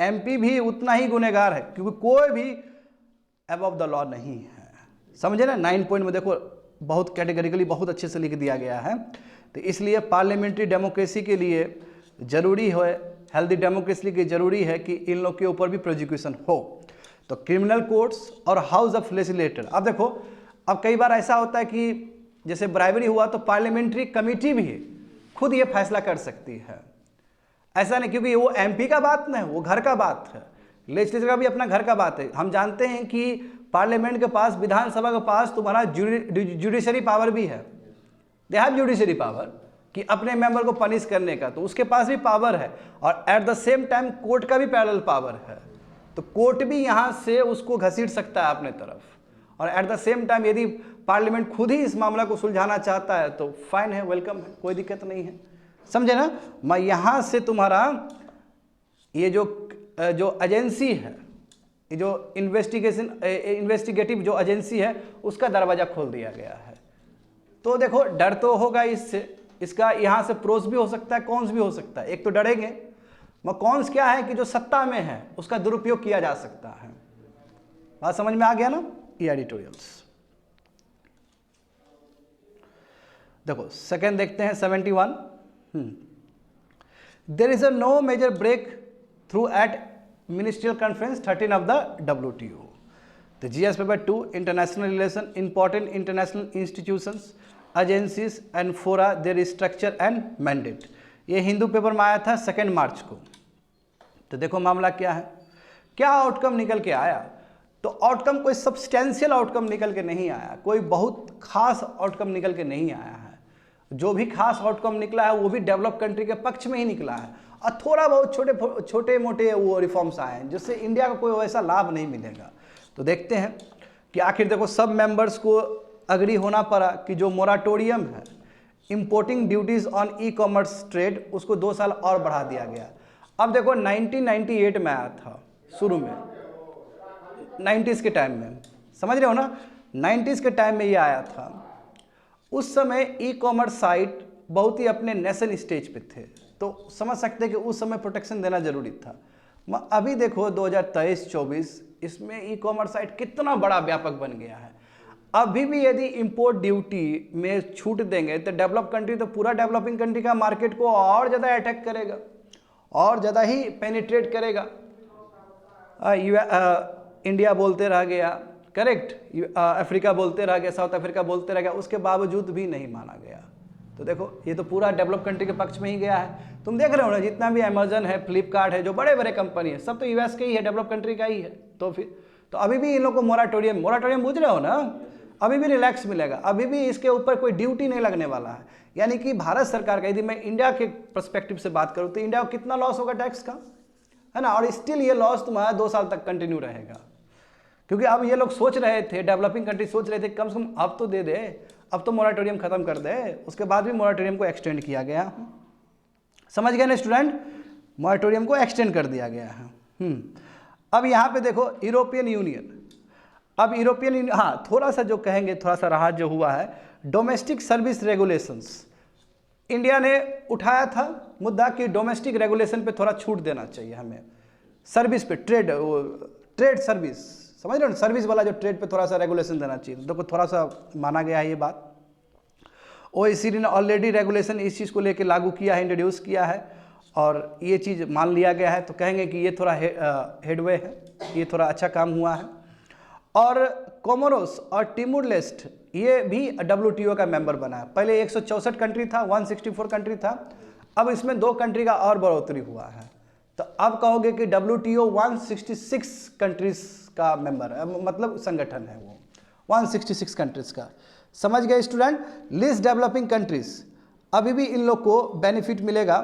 एमपी भी उतना ही गुनहगार है, क्योंकि कोई भी अबव द लॉ नहीं है, समझे ना। 9 पॉइंट में देखो बहुत कैटेगरिकली बहुत अच्छे से लिख दिया गया है। तो इसलिए पार्लियामेंट्री डेमोक्रेसी के लिए जरूरी है, हेल्दी डेमोक्रेसी के जरूरी है कि इन लोग के ऊपर भी प्रोसिक्यूशन हो। तो क्रिमिनल कोर्ट्स और हाउस ऑफ लेजिस्लेटर, अब देखो, अब कई बार ऐसा होता है कि जैसे ब्राइबरी हुआ तो पार्लियामेंट्री कमेटी भी खुद ये फैसला कर सकती है, ऐसा नहीं, क्योंकि वो एमपी का बात नहीं है, वो घर का बात है, लेजिस्लेचर का भी अपना घर का बात है। हम जानते हैं कि पार्लियामेंट के पास, विधानसभा के पास तुम्हारा जुडिशरी पावर भी है, दे हैव जुडिशरी पावर, कि अपने मेंबर को पनिश करने का, तो उसके पास भी पावर है। और at the same time court का भी पैरेलल पावर है, तो कोर्ट भी यहाँ से उसको घसीट सकता है अपने तरफ। और एट द सेम टाइम यदि पार्लियामेंट खुद ही इस मामला को सुलझाना चाहता है तो फाइन है, वेलकम है, कोई दिक्कत नहीं है, समझे ना। मैं यहाँ से तुम्हारा ये जो एजेंसी है, ये जो इन्वेस्टिगेटिव जो एजेंसी है, उसका दरवाज़ा खोल दिया गया है। तो देखो डर तो होगा इससे, इसका यहाँ से प्रोस भी हो सकता है, कॉन्स भी हो सकता है। एक तो डरेंगे, कॉन्स क्या है कि जो सत्ता में है उसका दुरुपयोग किया जा सकता है। बात समझ में आ गया ना? ये एडिटोरियल्स। देखो सेकेंड देखते हैं 71। There is a no major breakthrough at ministerial conference 13 of the WTO। The GS paper 2 international relation, important international institutions, agencies and fora, their structure and mandate। ये हिंदू पेपर में आया था 2 मार्च को। तो देखो मामला क्या है, क्या आउटकम निकल के आया। तो आउटकम कोई सब्सटेंशियल आउटकम निकल के नहीं आया, कोई बहुत खास आउटकम निकल के नहीं आया है। जो भी खास आउटकम निकला है वो भी डेवलप कंट्री के पक्ष में ही निकला है, और थोड़ा बहुत छोटे मोटे वो रिफॉर्म्स आए हैं जिससे इंडिया को कोई वैसा लाभ नहीं मिलेगा। तो देखते हैं कि आखिर देखो सब मेंबर्स को अग्री होना पड़ा कि जो मोराटोरियम है importing duties on e commerce trade उसको 2 साल और बढ़ा दिया गया। अब देखो 1998 में आया था, शुरू में 90s के टाइम में, समझ रहे हो ना, 90s के टाइम में ये आया था। उस समय ई कॉमर्स साइट बहुत ही अपने नेशन स्टेज पे थे, तो समझ सकते हैं कि उस समय प्रोटेक्शन देना जरूरी था। अभी देखो 2023-24 इसमें ई कॉमर्स साइट कितना बड़ा व्यापक बन गया है। अभी भी यदि इंपोर्ट ड्यूटी में छूट देंगे तो डेवलप कंट्री, तो पूरा डेवलपिंग कंट्री का मार्केट को और ज़्यादा अटैक करेगा, और ज़्यादा ही पेनिट्रेट करेगा। इंडिया बोलते रह गया, करेक्ट, अफ्रीका बोलते रह गया, साउथ अफ्रीका बोलते रह गया, उसके बावजूद भी नहीं माना गया। तो देखो ये तो पूरा डेवलप कंट्री के पक्ष में ही गया है। तुम देख रहे हो ना, जितना भी अमेजन है, फ्लिपकार्ट है, जो बड़े बड़े कंपनी है, सब तो यूएस के ही है, डेवलप कंट्री का ही है। तो फिर तो अभी भी इन लोगों को मोराटोरियम बुझ रहे हो ना, अभी भी रिलैक्स मिलेगा, अभी भी इसके ऊपर कोई ड्यूटी नहीं लगने वाला है। यानी कि भारत सरकार का, यदि मैं इंडिया के पर्सपेक्टिव से बात करूँ तो इंडिया को कितना लॉस होगा टैक्स का, है ना, और स्टिल ये लॉस तुम्हारा 2 साल तक कंटिन्यू रहेगा। क्योंकि अब ये लोग सोच रहे थे, डेवलपिंग कंट्री सोच रहे थे कम से कम अब तो दे दे, अब तो मोराटोरियम खत्म कर दे, उसके बाद भी मोराटोरियम को एक्सटेंड किया गया। समझ गए ना स्टूडेंट, मोराटोरियम को एक्सटेंड कर दिया गया है। अब यहाँ पे देखो यूरोपियन यूनियन, अब यूरोपियन यूनियन, हाँ थोड़ा सा जो कहेंगे, थोड़ा सा राहत जो हुआ है, डोमेस्टिक सर्विस रेगुलेशंस, इंडिया ने उठाया था मुद्दा कि डोमेस्टिक रेगुलेशन पे थोड़ा छूट देना चाहिए हमें, सर्विस पे, ट्रेड सर्विस, समझ रहे हो, सर्विस वाला जो ट्रेड पे थोड़ा सा रेगुलेशन देना चाहिए। देखो थोड़ा सा माना गया है ये बात। OECD ने ऑलरेडी रेगुलेशन इस चीज़ को लेकर लागू किया है, इंट्रोड्यूस किया है, और ये चीज़ मान लिया गया है। तो कहेंगे कि ये थोड़ा हेडवे है, ये थोड़ा अच्छा काम हुआ है। और कोमोरोस और टिमोर लेस्ट ये भी WTO का मेंबर बना है। पहले 164 कंट्री था, 164 कंट्री था, अब इसमें 2 कंट्री का और बढ़ोतरी हुआ है। तो अब कहोगे कि WTO 166 कंट्रीज का मेंबर है, मतलब संगठन है वो 166 कंट्रीज का। समझ गए स्टूडेंट, लीस्ट डेवलपिंग कंट्रीज, अभी भी इन लोग को बेनिफिट मिलेगा,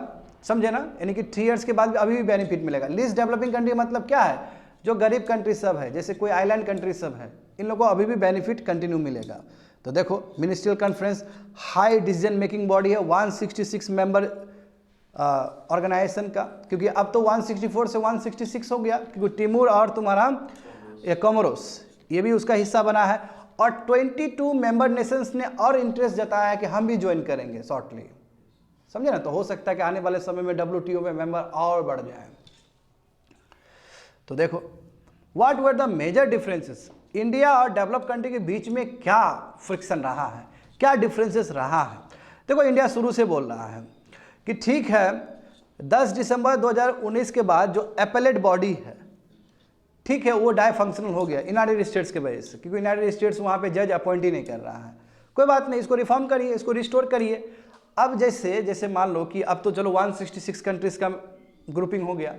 समझे ना, यानी कि 3 इयर्स के बाद अभी भी बेनिफिट मिलेगा। लीस्ट डेवलपिंग कंट्री मतलब क्या है, जो गरीब कंट्री सब है, जैसे कोई आइलैंड कंट्री सब है, इन लोगों को अभी भी बेनिफिट कंटिन्यू मिलेगा। तो देखो ministerial conference high decision making body है, 166 मेंबर ऑर्गेनाइजेशन का, क्योंकि अब तो 164 से 166 हो गया, क्योंकि टिमोर और तुम्हारा कोमोरोस ये भी उसका हिस्सा बना है। और 22 मेंबर नेशंस ने और इंटरेस्ट जताया है कि हम भी ज्वाइन करेंगे शॉर्टली, समझे ना। तो हो सकता है कि आने वाले समय में WTO में मेंबर और बढ़ जाए। तो देखो what were the major differences, India और डेवलप कंट्री के बीच में क्या फ्रिक्शन रहा है, क्या डिफरेंसेस रहा है। देखो इंडिया शुरू से बोल रहा है कि ठीक है 10 दिसंबर 2019 के बाद जो अपेलेट बॉडी है, ठीक है, वो डाई फंक्शनल हो गया यूनाइटेड स्टेट्स के वजह से, क्योंकि यूनाइटेड स्टेट्स वहाँ पे जज अपॉइंट ही नहीं कर रहा है। कोई बात नहीं, इसको रिफॉर्म करिए, इसको रिस्टोर करिए। अब जैसे मान लो कि अब तो चलो 166 कंट्रीज का ग्रुपिंग हो गया,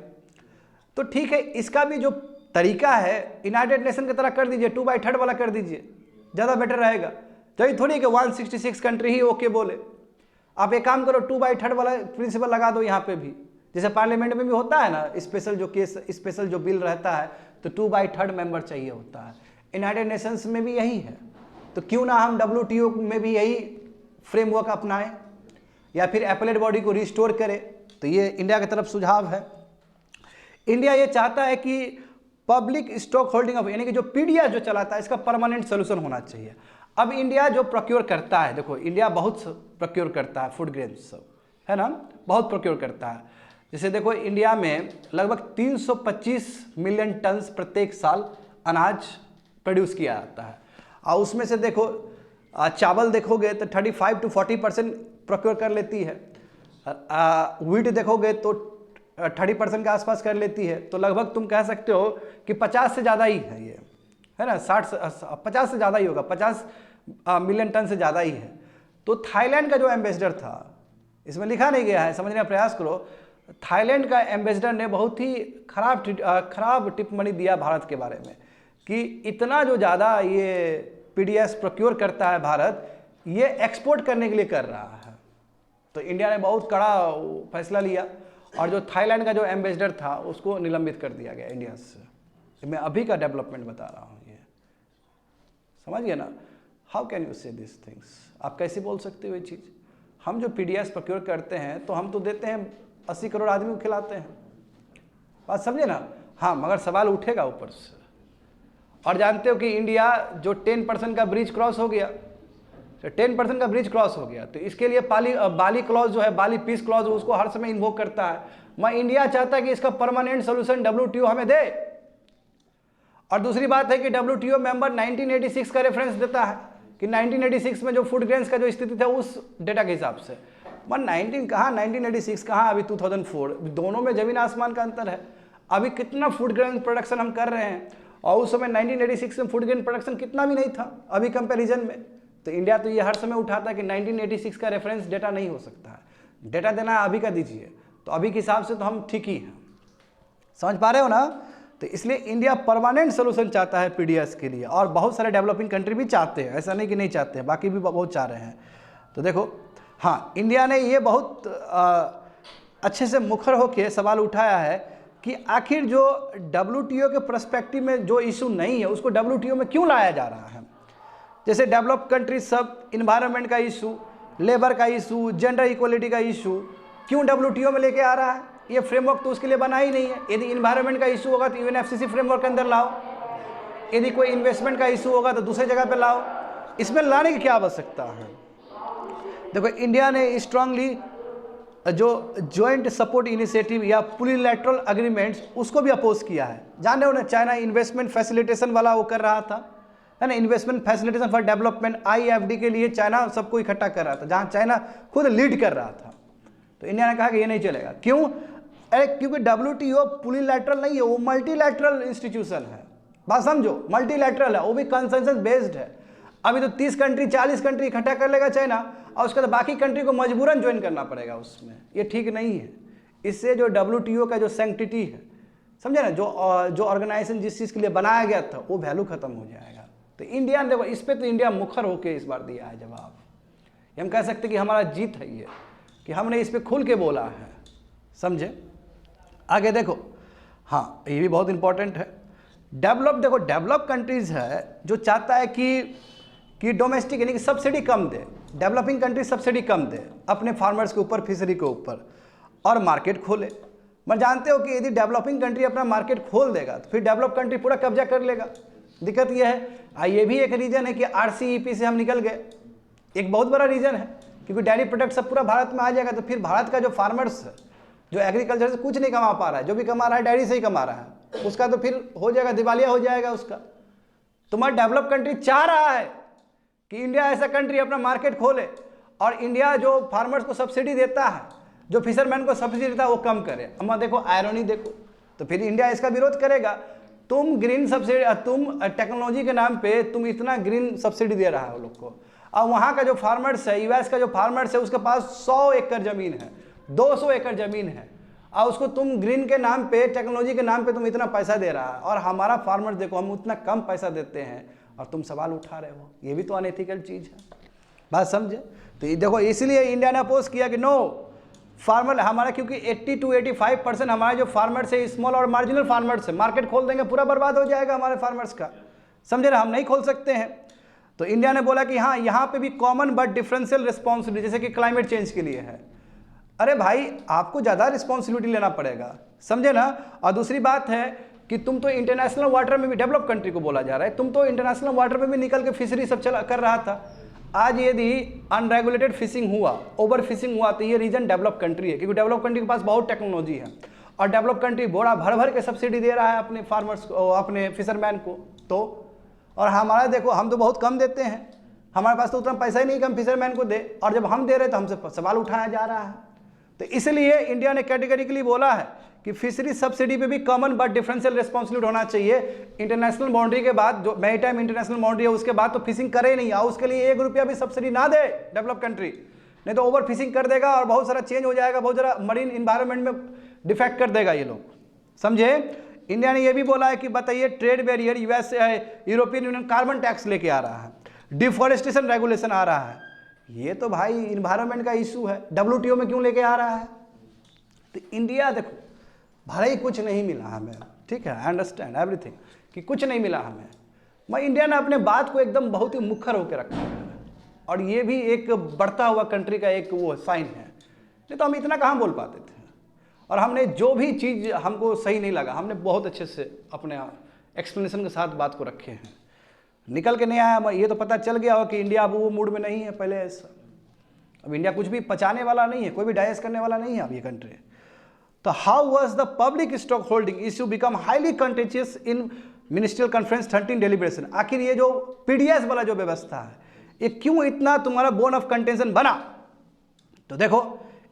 तो ठीक है, इसका भी जो तरीका है यूनाइटेड नेशन की तरह कर दीजिए, 2/3 वाला कर दीजिए, ज़्यादा बेटर रहेगा। तो थोड़ी कि 166 कंट्री ही ओके बोले, आप एक काम करो 2/3 वाला प्रिंसिपल लगा दो यहाँ पे भी, जैसे पार्लियामेंट में भी होता है ना, स्पेशल जो केस, स्पेशल जो बिल रहता है तो 2/3 मेंबर चाहिए होता है। यूनाइटेड नेशंस में भी यही है, तो क्यों ना हम WTO में भी यही फ्रेमवर्क अपनाएं, या फिर एपेलेट बॉडी को रिस्टोर करें। तो ये इंडिया की तरफ सुझाव है। इंडिया ये चाहता है कि पब्लिक स्टॉक होल्डिंग ऑफ, यानी कि जो PDS जो चलाता है, इसका परमानेंट सोल्यूशन होना चाहिए। अब इंडिया जो प्रोक्योर करता है, देखो इंडिया बहुत प्रोक्योर करता है, फूड ग्रेन्स सब, है ना, बहुत प्रोक्योर करता है। जैसे देखो इंडिया में लगभग 325 मिलियन टन प्रत्येक साल अनाज प्रोड्यूस किया जाता है, और उसमें से देखो चावल देखोगे तो 35 to 40% प्रोक्योर कर लेती है, व्हीट देखोगे तो 30% के आसपास कर लेती है। तो लगभग तुम कह सकते हो कि 50 से ज़्यादा ही है ये, है ना, 50 से ज़्यादा ही होगा, 50 मिलियन टन से ज़्यादा ही है। तो थाईलैंड का जो एम्बेसडर था, इसमें लिखा नहीं गया है, समझने का प्रयास करो, थाईलैंड का एम्बेसडर ने बहुत ही खराब टिप्पणी दिया भारत के बारे में कि इतना जो ज़्यादा ये पीडीएस प्रोक्योर करता है भारत, ये एक्सपोर्ट करने के लिए कर रहा है। तो इंडिया ने बहुत कड़ा फैसला लिया, और जो थाईलैंड का जो एम्बेसडर था उसको निलंबित कर दिया गया इंडिया से। मैं अभी का डेवलपमेंट बता रहा हूँ, ये समझिए ना। हाउ कैन यू से दिस थिंग्स, आप कैसे बोल सकते हो ये चीज़? हम जो पीडीएस प्रोक्योर करते हैं तो हम तो देते हैं 80 करोड़ आदमी को खिलाते हैं, बात समझे ना। हाँ, मगर सवाल उठेगा ऊपर से। और जानते हो कि इंडिया जो 10% का ब्रिज क्रॉस हो गया, तो 10% का ब्रिज क्रॉस हो गया, तो इसके लिए बाली क्लॉज जो है, बाली पीस क्लॉज, उसको हर समय इन्वोक करता है। मैं इंडिया चाहता है कि इसका परमानेंट सोल्यूशन WTO हमें दे। और दूसरी बात है कि WTO मेंबर 1986 का रेफरेंस देता है कि 1986 में जो फूड ग्रेन्स का जो स्थिति था उस डेटा के हिसाब से, मैं 1986 कहाँ, अभी 2004, दोनों में जमीन आसमान का अंतर है। अभी कितना फूड ग्रेन प्रोडक्शन हम कर रहे हैं, और उस समय 1986 में फूड ग्रेन प्रोडक्शन कितना भी नहीं था अभी कंपैरिजन में। तो इंडिया तो ये हर समय उठाता है कि 1986 का रेफरेंस डेटा नहीं हो सकता है, डेटा देना है अभी का दीजिए। तो अभी के हिसाब से तो हम ठीक ही हैं, समझ पा रहे हो ना। तो इसलिए इंडिया परमानेंट सोल्यूशन चाहता है पीडीएस के लिए, और बहुत सारे डेवलपिंग कंट्री भी चाहते हैं, ऐसा नहीं कि नहीं चाहते हैं, बाकी भी बहुत चाह रहे हैं। तो देखो, हाँ, इंडिया ने ये बहुत अच्छे से मुखर होकर सवाल उठाया है कि आखिर जो WTO के पर्सपेक्टिव में जो इशू नहीं है उसको WTO में क्यों लाया जा रहा है। जैसे डेवलप कंट्री सब इन्वायरमेंट का इशू, लेबर का इशू, जेंडर इक्वलिटी का इशू क्यों WTO में लेके आ रहा है? ये फ्रेमवर्क तो उसके लिए बना ही नहीं है। यदि इन्वायरमेंट का इशू होगा तो UNFCCC फ्रेमवर्क के अंदर लाओ, यदि कोई इन्वेस्टमेंट का इशू होगा तो दूसरे जगह पे लाओ, इसमें लाने की क्या आवश्यकता है? देखो, इंडिया ने स्ट्रांगली जो जॉइंट सपोर्ट इनिशिएटिव या पुलिलैटरल अग्रीमेंट्स उसको भी अपोज किया है। जान रहे हो ना, चाइना इन्वेस्टमेंट फैसिलिटेशन वाला वो कर रहा था, है ना, investment facilitation for development, IFD के लिए चाइना सबको इकट्ठा कर रहा था, जहाँ चाइना खुद लीड कर रहा था। तो इंडिया ने कहा कि ये नहीं चलेगा। क्यों? अरे क्योंकि WTO पुलिलैटरल नहीं है, वो मल्टीलैटरल इंस्टीट्यूशन है। बात समझो, मल्टीलैटरल है, वो भी कंसेंसस बेस्ड है। अभी तो 30 कंट्री 40 कंट्री इकट्ठा कर लेगा चाइना, और उसके बाद बाकी कंट्री को मजबूरन ज्वाइन करना पड़ेगा उसमें। ये ठीक नहीं है। इससे जो WTO का जो सैंक्टिटी है, समझे ना, जो ऑर्गेनाइजेशन जिस चीज़ के लिए बनाया गया था वो वैल्यू खत्म हो जाएगा। तो इंडिया ने देखो, इस पर तो इंडिया मुखर होकर इस बार दिया है जवाब। हम कह सकते कि हमारा जीत है ये, कि हमने इस पर खुल के बोला है, समझे। आगे देखो, हाँ, ये भी बहुत इंपॉर्टेंट है। देखो, डेवलप कंट्रीज है जो चाहता है कि डोमेस्टिक यानी कि सब्सिडी कम दे, डेवलपिंग कंट्री सब्सिडी कम दे अपने फार्मर्स के ऊपर, फिशरी के ऊपर, और मार्केट खोले। मैं जानते हो कि यदि डेवलपिंग कंट्री अपना मार्केट खोल देगा तो फिर डेवलप कंट्री पूरा कब्जा कर लेगा। दिक्कत यह है, ये भी एक रीज़न है कि RCEP से हम निकल गए, एक बहुत बड़ा रीज़न है, क्योंकि डेयरी प्रोडक्ट सब पूरा भारत में आ जाएगा। तो फिर भारत का जो फार्मर्स है, जो एग्रीकल्चर से कुछ नहीं कमा पा रहा है, जो भी कमा रहा है डेयरी से ही कमा रहा है, उसका तो फिर हो जाएगा, दिवालिया हो जाएगा उसका। तुम्हारा डेवलप कंट्री चाह रहा है कि इंडिया ऐसा कंट्री अपना मार्केट खोले, और इंडिया जो फार्मर्स को सब्सिडी देता है, जो फिशरमैन को सब्सिडी देता है, वो कम करे। अम्मा देखो, आयरनी देखो, तो फिर इंडिया इसका विरोध करेगा। तुम ग्रीन सब्सिडी, तुम टेक्नोलॉजी के नाम पे तुम इतना ग्रीन सब्सिडी दे रहा है वो लोग को, और वहाँ का जो फार्मर्स है, US का जो फार्मर्स है, उसके पास 100 एकड़ ज़मीन है, 200 एकड़ ज़मीन है, और उसको तुम ग्रीन के नाम पे, टेक्नोलॉजी के नाम पे तुम इतना पैसा दे रहा है। और हमारा फार्मर देखो, हम उतना कम पैसा देते हैं और तुम सवाल उठा रहे हो। ये भी तो अनएथिकल चीज़ है, बात समझे। तो ये देखो, इसलिए इंडिया ने अपोज किया कि नो फार्मर हमारा, क्योंकि 80 to 85% हमारे जो फार्मर्स है, स्मॉल और मार्जिनल फार्मर्स है, मार्केट खोल देंगे पूरा बर्बाद हो जाएगा हमारे फार्मर्स का, समझे ना, हम नहीं खोल सकते हैं। तो इंडिया ने बोला कि हाँ, यहाँ पे भी कॉमन बट डिफरेंशियल रिस्पॉन्सिबिलिटी, जैसे कि क्लाइमेट चेंज के लिए है। अरे भाई, आपको ज़्यादा रिस्पॉन्सिबिलिटी लेना पड़ेगा, समझे ना। और दूसरी बात है कि तुम तो इंटरनेशनल वाटर में भी, डेवलप कंट्री को बोला जा रहा है, तुम तो इंटरनेशनल वाटर में भी निकल के फिशरी सब चला कर रहा था। आज यदि अनरेगुलेटेड फिशिंग हुआ, ओवर फिशिंग हुआ, तो ये रीजन डेवलप कंट्री है, क्योंकि डेवलप कंट्री के पास बहुत टेक्नोलॉजी है और डेवलप कंट्री बोरा भर भर के सब्सिडी दे रहा है अपने फार्मर्स को, अपने फिशरमैन को। तो और हमारा देखो, हम तो बहुत कम देते हैं, हमारे पास तो उतना पैसा ही नहीं कि हम फिशरमैन को दे, और जब हम दे रहे तो हमसे सवाल उठाया जा रहा है। तो इसलिए इंडिया ने कैटेगरिकली बोला है कि फिशरी सब्सिडी पे भी कॉमन बट डिफरेंशियल रिस्पॉन्सिबिलिटी होना चाहिए। इंटरनेशनल बाउंड्री के बाद, जो मैरीटाइम इंटरनेशनल बाउंड्री है, उसके बाद तो फिशिंग करे नहीं, और उसके लिए 1 रुपया भी सब्सिडी ना दे डेवलप कंट्री, नहीं तो ओवर फिशिंग कर देगा और बहुत सारा चेंज हो जाएगा, बहुत सारा मरीन इन्वायरमेंट में डिफेक्ट कर देगा ये लोग, समझे। इंडिया ने ये भी बोला है कि बताइए trade barrier, US European union carbon tax लेके आ रहा है, डिफॉरेस्टेशन रेगुलेशन आ रहा है, ये तो भाई इन्वायरमेंट का इशू है, WTO में क्यों लेके आ रहा है। तो इंडिया देखो, भले कुछ नहीं मिला हमें, ठीक है, आई अंडरस्टैंड एवरीथिंग कि कुछ नहीं मिला हमें, मगर इंडिया ने अपने बात को एकदम बहुत ही मुखर होकर रखा है, और ये भी एक बढ़ता हुआ कंट्री का एक वो साइन है। नहीं तो हम इतना कहाँ बोल पाते थे, और हमने जो भी चीज़ हमको सही नहीं लगा, हमने बहुत अच्छे से अपने एक्सप्लेनेशन के साथ बात को रखे हैं, निकल के नहीं आया। ये तो पता चल गया हो कि इंडिया अब वो मूड में नहीं है पहले ऐसा, अब इंडिया कुछ भी पचाने वाला नहीं है, कोई भी डाइजेस्ट करने वाला नहीं है अब ये कंट्री। तो how was the public stock holding issue become highly contagious in ministerial conference 13 deliberation. आखिर ये जो PDS वाला जो व्यवस्था है, ये क्यों इतना तुम्हारा बोन ऑफ कंटेंशन बना। तो देखो,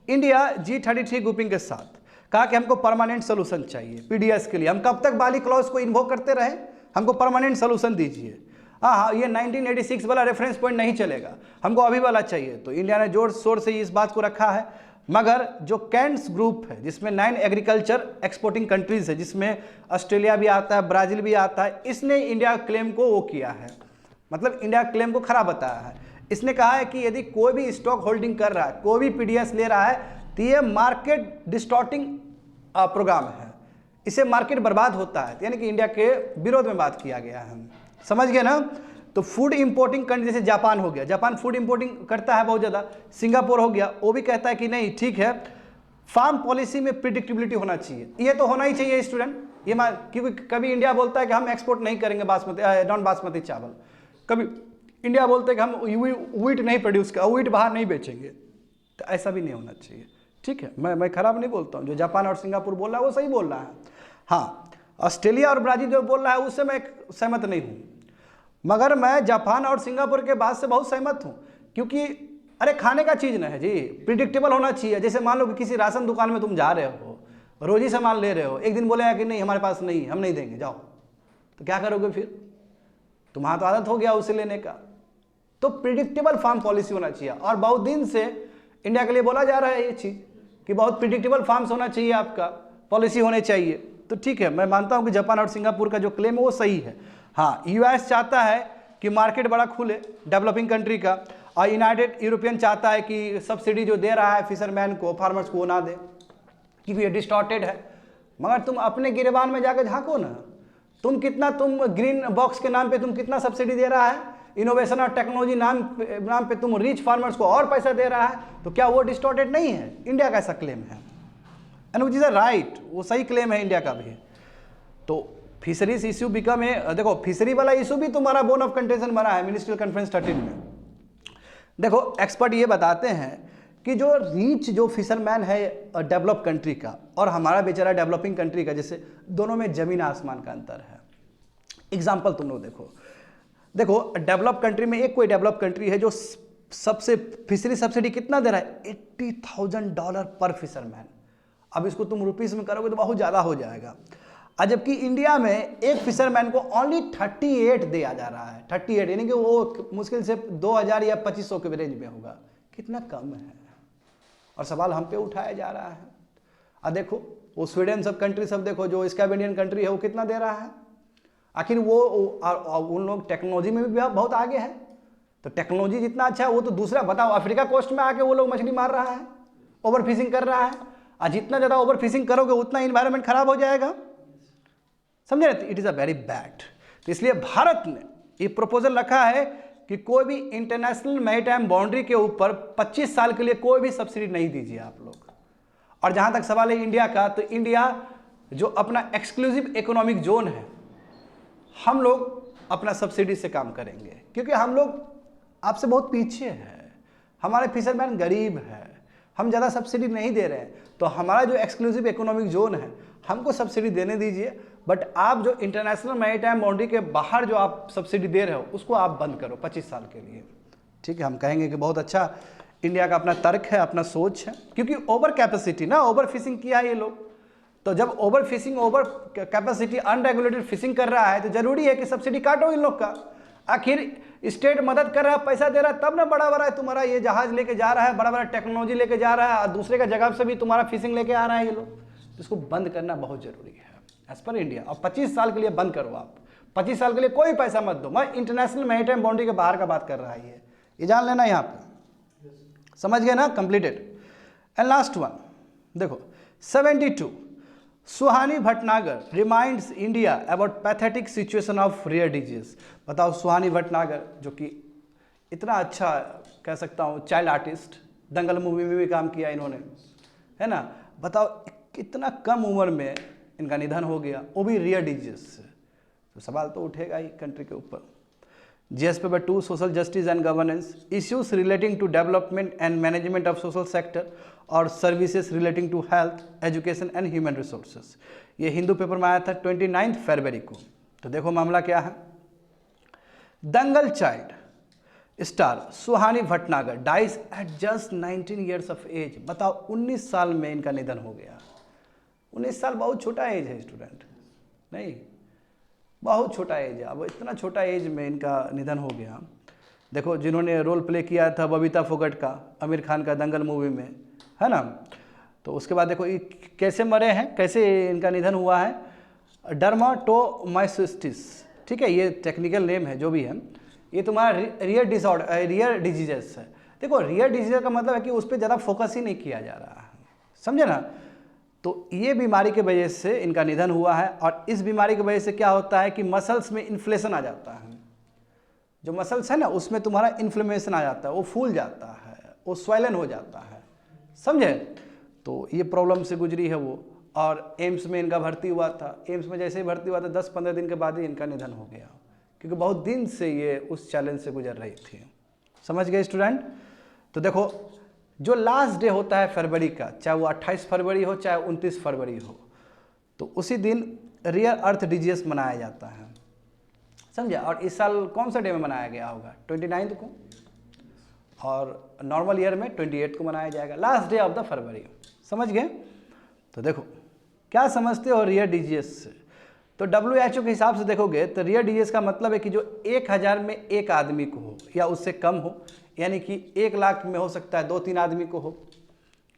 इंडिया G33 ग्रुपिंग के साथ कहा कि हमको परमानेंट सोल्यूशन चाहिए PDS के लिए। हम कब तक बाली क्लॉज को इन्वोक करते रहे, हमको परमानेंट सोल्यूशन दीजिए। हाँ, ये 1986 वाला रेफरेंस पॉइंट नहीं चलेगा, हमको अभी वाला चाहिए। तो इंडिया ने जोर शोर से इस बात को रखा है, मगर जो कैंट्स ग्रुप है, जिसमें 9 एग्रीकल्चर एक्सपोर्टिंग कंट्रीज है, जिसमें ऑस्ट्रेलिया भी आता है, ब्राज़ील भी आता है, इसने इंडिया क्लेम को वो किया है, मतलब इंडिया क्लेम को खराब बताया है। इसने कहा है कि यदि कोई भी स्टॉक होल्डिंग कर रहा है, कोई भी PDS ले रहा है, तो ये मार्केट डिस्टॉर्टिंग प्रोग्राम है, इससे मार्केट बर्बाद होता है, यानी कि इंडिया के विरोध में बात किया गया है, समझ गए ना। तो फूड इंपोर्टिंग कंट्री जैसे जापान हो गया, जापान फूड इंपोर्टिंग करता है बहुत ज़्यादा, सिंगापुर हो गया, वो भी कहता है कि नहीं ठीक है, फार्म पॉलिसी में प्रिडिक्टेबिलिटी होना चाहिए, ये तो होना ही चाहिए स्टूडेंट। ये क्योंकि कभी इंडिया बोलता है कि हम एक्सपोर्ट नहीं करेंगे बासमती नॉन बासमती चावल, कभी इंडिया बोलते हैं कि हम व्हीट नहीं प्रोड्यूस कर, व्हीट बाहर नहीं बेचेंगे, तो ऐसा भी नहीं होना चाहिए, ठीक है। मैं खराब नहीं बोलता हूँ, जो जापान और सिंगापुर बोल रहा है वो सही बोल रहा है। हाँ, ऑस्ट्रेलिया और ब्राज़ील जो बोल रहा है उससे मैं सहमत नहीं हूँ, मगर मैं जापान और सिंगापुर के बात से बहुत सहमत हूँ, क्योंकि अरे खाने का चीज़ ना है जी, प्रिडिक्टेबल होना चाहिए। जैसे मान लो कि किसी राशन दुकान में तुम जा रहे हो, रोज़ ही सामान ले रहे हो, एक दिन बोलेगा कि नहीं हमारे पास नहीं, हम नहीं देंगे, जाओ, तो क्या करोगे फिर, तुम्हारा तो आदत हो गया उसे लेने का। तो प्रिडिक्टेबल फार्म पॉलिसी होना चाहिए, और बहुत दिन से इंडिया के लिए बोला जा रहा है ये चीज़ कि बहुत प्रिडिक्टेबल फार्म्स होना चाहिए, आपका पॉलिसी होने चाहिए। तो ठीक है, मैं मानता हूँ कि जापान और सिंगापुर का जो क्लेम है वो सही है। हाँ, US चाहता है कि मार्केट बड़ा खुले डेवलपिंग कंट्री का, और यूनाइटेड यूरोपियन चाहता है कि सब्सिडी जो दे रहा है फिशरमैन को, फार्मर्स को, वो ना दे, क्योंकि ये डिस्टॉर्टेड है। मगर तुम अपने गिरबान में जाकर झांको ना, तुम ग्रीन बॉक्स के नाम पे तुम कितना सब्सिडी दे रहा है, इनोवेशन और टेक्नोलॉजी नाम पे तुम रिच फार्मर्स को और पैसा दे रहा है, तो क्या वो डिस्टॉर्टेड नहीं है। इंडिया का ऐसा क्लेम है, and which is a right, वो सही क्लेम है इंडिया का भी। तो फिशरीज इशू बिकम ए, देखो फिशरी वाला इशू भी तुम्हारा बोन ऑफ कंटेंशन बना है मिनिस्ट्रियल कॉन्फ्रेंस 13 में। देखो एक्सपर्ट ये बताते हैं कि जो रीच जो फिशरमैन है डेवलप कंट्री का और हमारा बेचारा डेवलपिंग कंट्री का, जैसे दोनों में जमीन आसमान का अंतर है। एग्जाम्पल तुम लोग देखो डेवलप कंट्री में एक कोई डेवलप कंट्री है जो सबसे फिशरी सब्सिडी कितना दे रहा है, $80,000 पर फिशरमैन। अब इसको तुम रुपीस में करोगे तो बहुत ज़्यादा हो जाएगा, जबकि इंडिया में एक फिशरमैन को ओनली 38 दिया जा रहा है। 38 यानी कि वो मुश्किल से 2000 या 2500 के रेंज में होगा, कितना कम है। और सवाल हम पे उठाया जा रहा है। अब देखो वो स्वीडन सब कंट्री सब देखो, जो स्कैंडिनेवियन कंट्री है वो कितना दे रहा है। आखिर वो उन लोग टेक्नोलॉजी में भी बहुत आगे है, तो टेक्नोलॉजी जितना अच्छा है वो तो दूसरा बताओ, अफ्रीका कोस्ट में आके वो लोग मछली मार रहा है, ओवर फिशिंग कर रहा है, और जितना ज़्यादा ओवर फिशिंग करोगे उतना इन्वायरमेंट खराब हो जाएगा, समझे ना। It is a very bad. तो इसलिए भारत ने ये प्रपोजल रखा है कि कोई भी इंटरनेशनल मैरीटाइम बाउंड्री के ऊपर 25 साल के लिए कोई भी सब्सिडी नहीं दीजिए आप लोग। और जहाँ तक सवाल है इंडिया का, तो इंडिया जो अपना एक्सक्लूसिव इकोनॉमिक जोन है, हम लोग अपना सब्सिडी से काम करेंगे, क्योंकि हम लोग आपसे बहुत पीछे है, हमारे फिशरमैन गरीब है, हम ज़्यादा सब्सिडी नहीं दे रहे हैं, तो हमारा जो एक्सक्लूसिव इकोनॉमिक जोन है हमको सब्सिडी देने दीजिए, बट आप जो इंटरनेशनल मैरीटाइम बाउंड्री के बाहर जो आप सब्सिडी दे रहे हो उसको आप बंद करो 25 साल के लिए। ठीक है, हम कहेंगे कि बहुत अच्छा, इंडिया का अपना तर्क है, अपना सोच है, क्योंकि ओवर कैपेसिटी ना, ओवर फिशिंग किया है ये लोग, तो जब over fishing, over capacity, unregulated fishing कर रहा है तो जरूरी है कि सब्सिडी काटो इन लोग का। आखिर स्टेट मदद कर रहा है, पैसा दे रहा है, तब ना बड़ा बड़ा तुम्हारा ये जहाज लेके जा रहा है, बड़ा बड़ा टेक्नोलॉजी लेके जा रहा है, और दूसरे का जगह से भी तुम्हारा फिशिंग लेके आ रहा है ये लोग, इसको बंद करना बहुत जरूरी है एज पर इंडिया। और 25 साल के लिए बंद करो आप, 25 साल के लिए कोई पैसा मत दो। मैं इंटरनेशनल मैरीटाइम बाउंड्री के बाहर का बात कर रहा है, ये जान लेना यहाँ पे, समझ गए ना, कंप्लीटेड। एंड लास्ट वन देखो 72, Suhani Bhatnagar reminds India about pathetic situation of rare disease. बताओ, सुहानी भटनागर जो कि इतना अच्छा कह सकता हूँ चाइल्ड आर्टिस्ट, दंगल मूवी में भी काम किया इन्होंने, है ना, बताओ कितना कम उम्र में इनका निधन हो गया, वो भी रेयर डिजीज से, तो सवाल तो उठेगा ही कंट्री के ऊपर। GS paper 2 social justice and governance, issues relating to development and management of social sector और services relating to health, education and human resources. ये हिंदू पेपर में आया था 29 फरवरी को। तो देखो मामला क्या है, Dangal child star Suhani Bhatnagar dies at just 19 years of age. बताओ 19 साल में इनका निधन हो गया। 19 साल बहुत छोटा एज है स्टूडेंट, नहीं बहुत छोटा एज है। अब इतना छोटा एज में इनका निधन हो गया। देखो जिन्होंने रोल प्ले किया था बबीता फोगट का, आमिर खान का दंगल मूवी में, है ना, तो उसके बाद देखो ये कैसे मरे हैं, कैसे इनका निधन हुआ है, डर्माटोमाइसिटिस, ठीक है, ये टेक्निकल नेम है जो भी है, ये तुम्हारा रियर डिजीजेस है। देखो रियर डिजीज का मतलब है कि उस पर ज़्यादा फोकस ही नहीं किया जा रहा है, समझे ना। तो ये बीमारी की वजह से इनका निधन हुआ है। और इस बीमारी की वजह से क्या होता है कि मसल्स में इन्फ्लेशन आ जाता है, जो मसल्स है ना उसमें तुम्हारा इन्फ्लेमेशन आ जाता है, वो फूल जाता है, वो स्वेलन हो जाता है, समझे। तो ये प्रॉब्लम से गुजरी है वो, और एम्स में इनका भर्ती हुआ था। एम्स में जैसे ही भर्ती हुआ था 10-15 दिन के बाद ही इनका निधन हो गया, क्योंकि बहुत दिन से ये उस चैलेंज से गुजर रही थी। समझ गए स्टूडेंट। तो देखो जो लास्ट डे होता है फरवरी का, चाहे वो 28 फरवरी हो चाहे 29 फरवरी हो, तो उसी दिन रियर अर्थ डिजीज मनाया जाता है, समझे। और इस साल कौन सा डे में मनाया गया होगा, 29 को, और नॉर्मल ईयर में 28 को मनाया जाएगा, लास्ट डे ऑफ द फरवरी, समझ गए। तो देखो क्या समझते हो रियर डिजीज से, तो WHO के हिसाब से देखोगे तो रियर डिजीज का मतलब है कि जो 1000 में एक आदमी को हो या उससे कम हो, यानी कि 1 लाख में हो सकता है 2-3 आदमी को हो,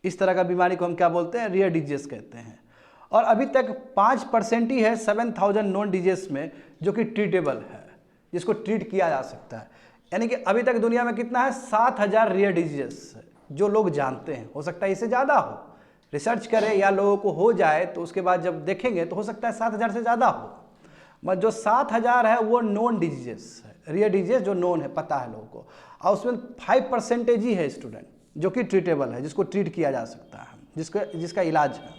इस तरह का बीमारी को हम क्या बोलते हैं, रियर डिजीज कहते हैं। और अभी तक 5% ही है 7000 नॉन डिजीज में जो कि ट्रीटेबल है, जिसको ट्रीट किया जा सकता है। यानी कि अभी तक दुनिया में कितना है, 7000 रियर डिजीज जो लोग जानते हैं, हो सकता है इससे ज़्यादा हो, रिसर्च करें या लोगों को हो जाए तो उसके बाद जब देखेंगे तो हो सकता है 7000 से ज़्यादा हो, मगर जो 7000 है वो नॉन डिजीज है, रियर डिजीज जो नॉन है, पता है लोगों को, और उसमें 5% ही है स्टूडेंट जो कि ट्रीटेबल है, जिसको ट्रीट किया जा सकता है, जिसका इलाज है।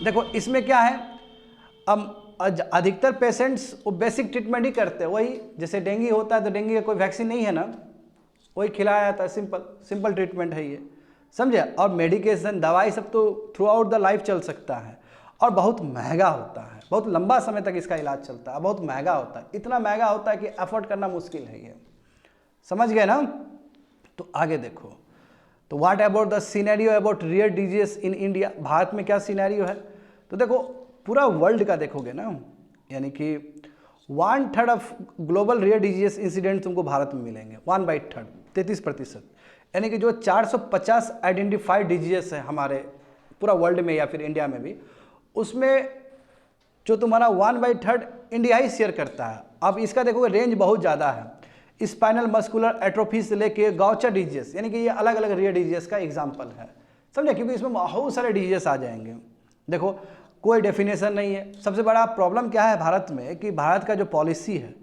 देखो इसमें क्या है, अब अधिकतर पेशेंट्स वो बेसिक ट्रीटमेंट ही करते हैं, वही जैसे डेंगू होता है तो डेंगू का कोई वैक्सीन नहीं है ना, वही खिलाया जाता है, सिंपल ट्रीटमेंट है ये, समझे। और मेडिकेशन दवाई सब तो थ्रू आउट द लाइफ चल सकता है, और बहुत महंगा होता है, बहुत लंबा समय तक इसका इलाज चलता है, बहुत महंगा होता है, इतना महंगा होता है कि अफोर्ड करना मुश्किल है ये, समझ गए ना। तो आगे देखो, तो what about the scenario about rear disease in India, Bharat में क्या सिनेरियो है। तो देखो पूरा वर्ल्ड का देखोगे ना, यानी कि 1/3 of global rear disease incident तुमको भारत में मिलेंगे, 1/3, 33%, यानी कि जो 450 आइडेंटिफाइड डिजीज है हमारे पूरा वर्ल्ड में या फिर इंडिया में भी, उसमें जो तुम्हारा 1/3 इंडिया ही शेयर करता है। अब इसका देखोगे रेंज बहुत ज़्यादा है, स्पाइनल मस्कुलर एट्रोफी से लेके गाउचर डिजीज, यानी कि ये अलग अलग रियर डिजीज का एग्जाम्पल है, समझे, क्योंकि इसमें बहुत सारे डिजीज आ जाएंगे। देखो कोई डेफिनेशन नहीं है। सबसे बड़ा प्रॉब्लम क्या है भारत में कि भारत का जो पॉलिसी है